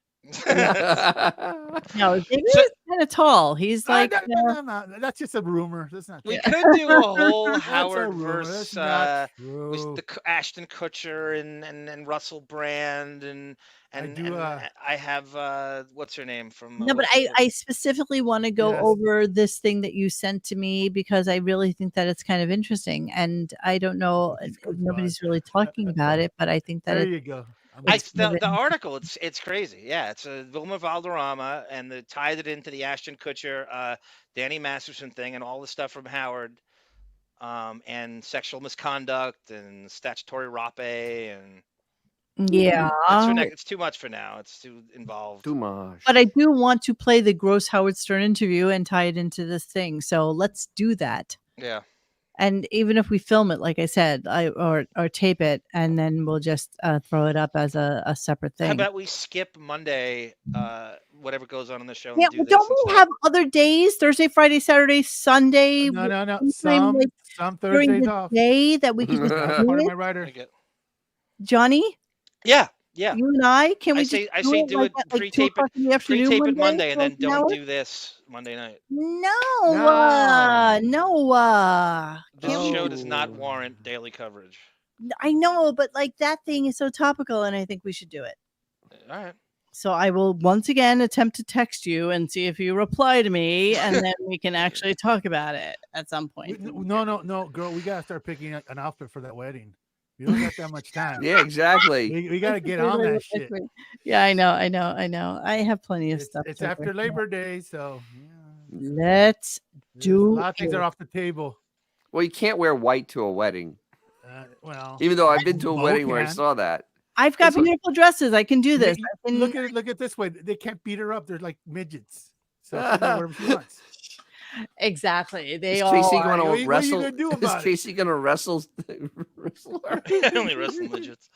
No, Xavier's kind of tall. He's like no, that's just a rumor. That's not. We true. could do a whole That's a Howard rumor. versus That's not was true. the Ashton Kutcher and Russell Brand and I have what's her name from No, but I specifically want to go Yes. over this thing that you sent to me because I really think that it's kind of interesting, and I don't know, nobody's really talking about it, but I think that There you go. the article, it's crazy. Yeah, it's a Wilmer Valderrama, and they tied it into the Ashton Kutcher, Danny Masterson thing, and all the stuff from Howard, and sexual misconduct and statutory rape, and Yeah. it's too much for now. It's too involved. Too much. But I do want to play the gross Howard Stern interview and tie it into this thing, so let's do that. Yeah. And even if we film it, like I said, or tape it, and then we'll just throw it up as a separate How thing. about we skip Monday, whatever goes on in the show, Yeah, and do well, this don't we instead? have other days? Thursday, Friday, Saturday, Sunday. No. sometime, Some during Thursdays the off. day that we can just That's do part of it? my writer. Johnny, Yeah. you and I, can we I just say do it do like it at, like 2 pre-tape o'clock in the afternoon pre-tape one it Monday, and for then an don't hour? do this Monday night. No, This can't show we? does not warrant daily coverage. I know, but like that thing is so topical, and I think we should do it. All right. So I will once again attempt to text you and see if you reply to me, and then we can actually talk about it at some point. No, girl, we gotta start picking an outfit for that wedding. We don't got that much time. Yeah, exactly. We gotta get on that shit. Yeah, I know. I have plenty of stuff. It's to after work Labor Day, so Let's do a lot of things it. are off the table. Well, you can't wear white to a wedding. Well, Even though I've been to a Mo wedding where I can. saw that. I've got beautiful dresses. I can do this. I can, Look at it this way. They can't beat her up. They're like midgets. So she can wear whatever she wants. Exactly. They Is all Casey are. going to wrestle? What are you gonna do Is about it? Casey going to wrestle her? I only wrestle midgets.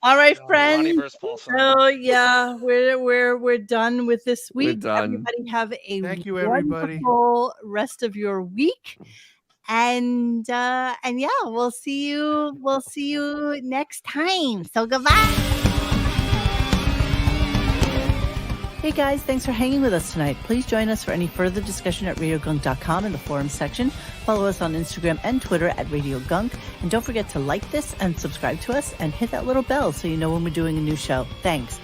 All right, Ronnie friends. versus Paul Simon. Oh yeah, we're done with this week. We're done. Everybody have a Thank you, everybody. wonderful rest of your week. And yeah, we'll see you next time. So goodbye. Hey guys, thanks for hanging with us tonight. Please join us for any further discussion at RadioGunk.com in the forum section. Follow us on Instagram and Twitter at RadioGunk. And don't forget to like this and subscribe to us and hit that little bell so you know when we're doing a new show. Thanks.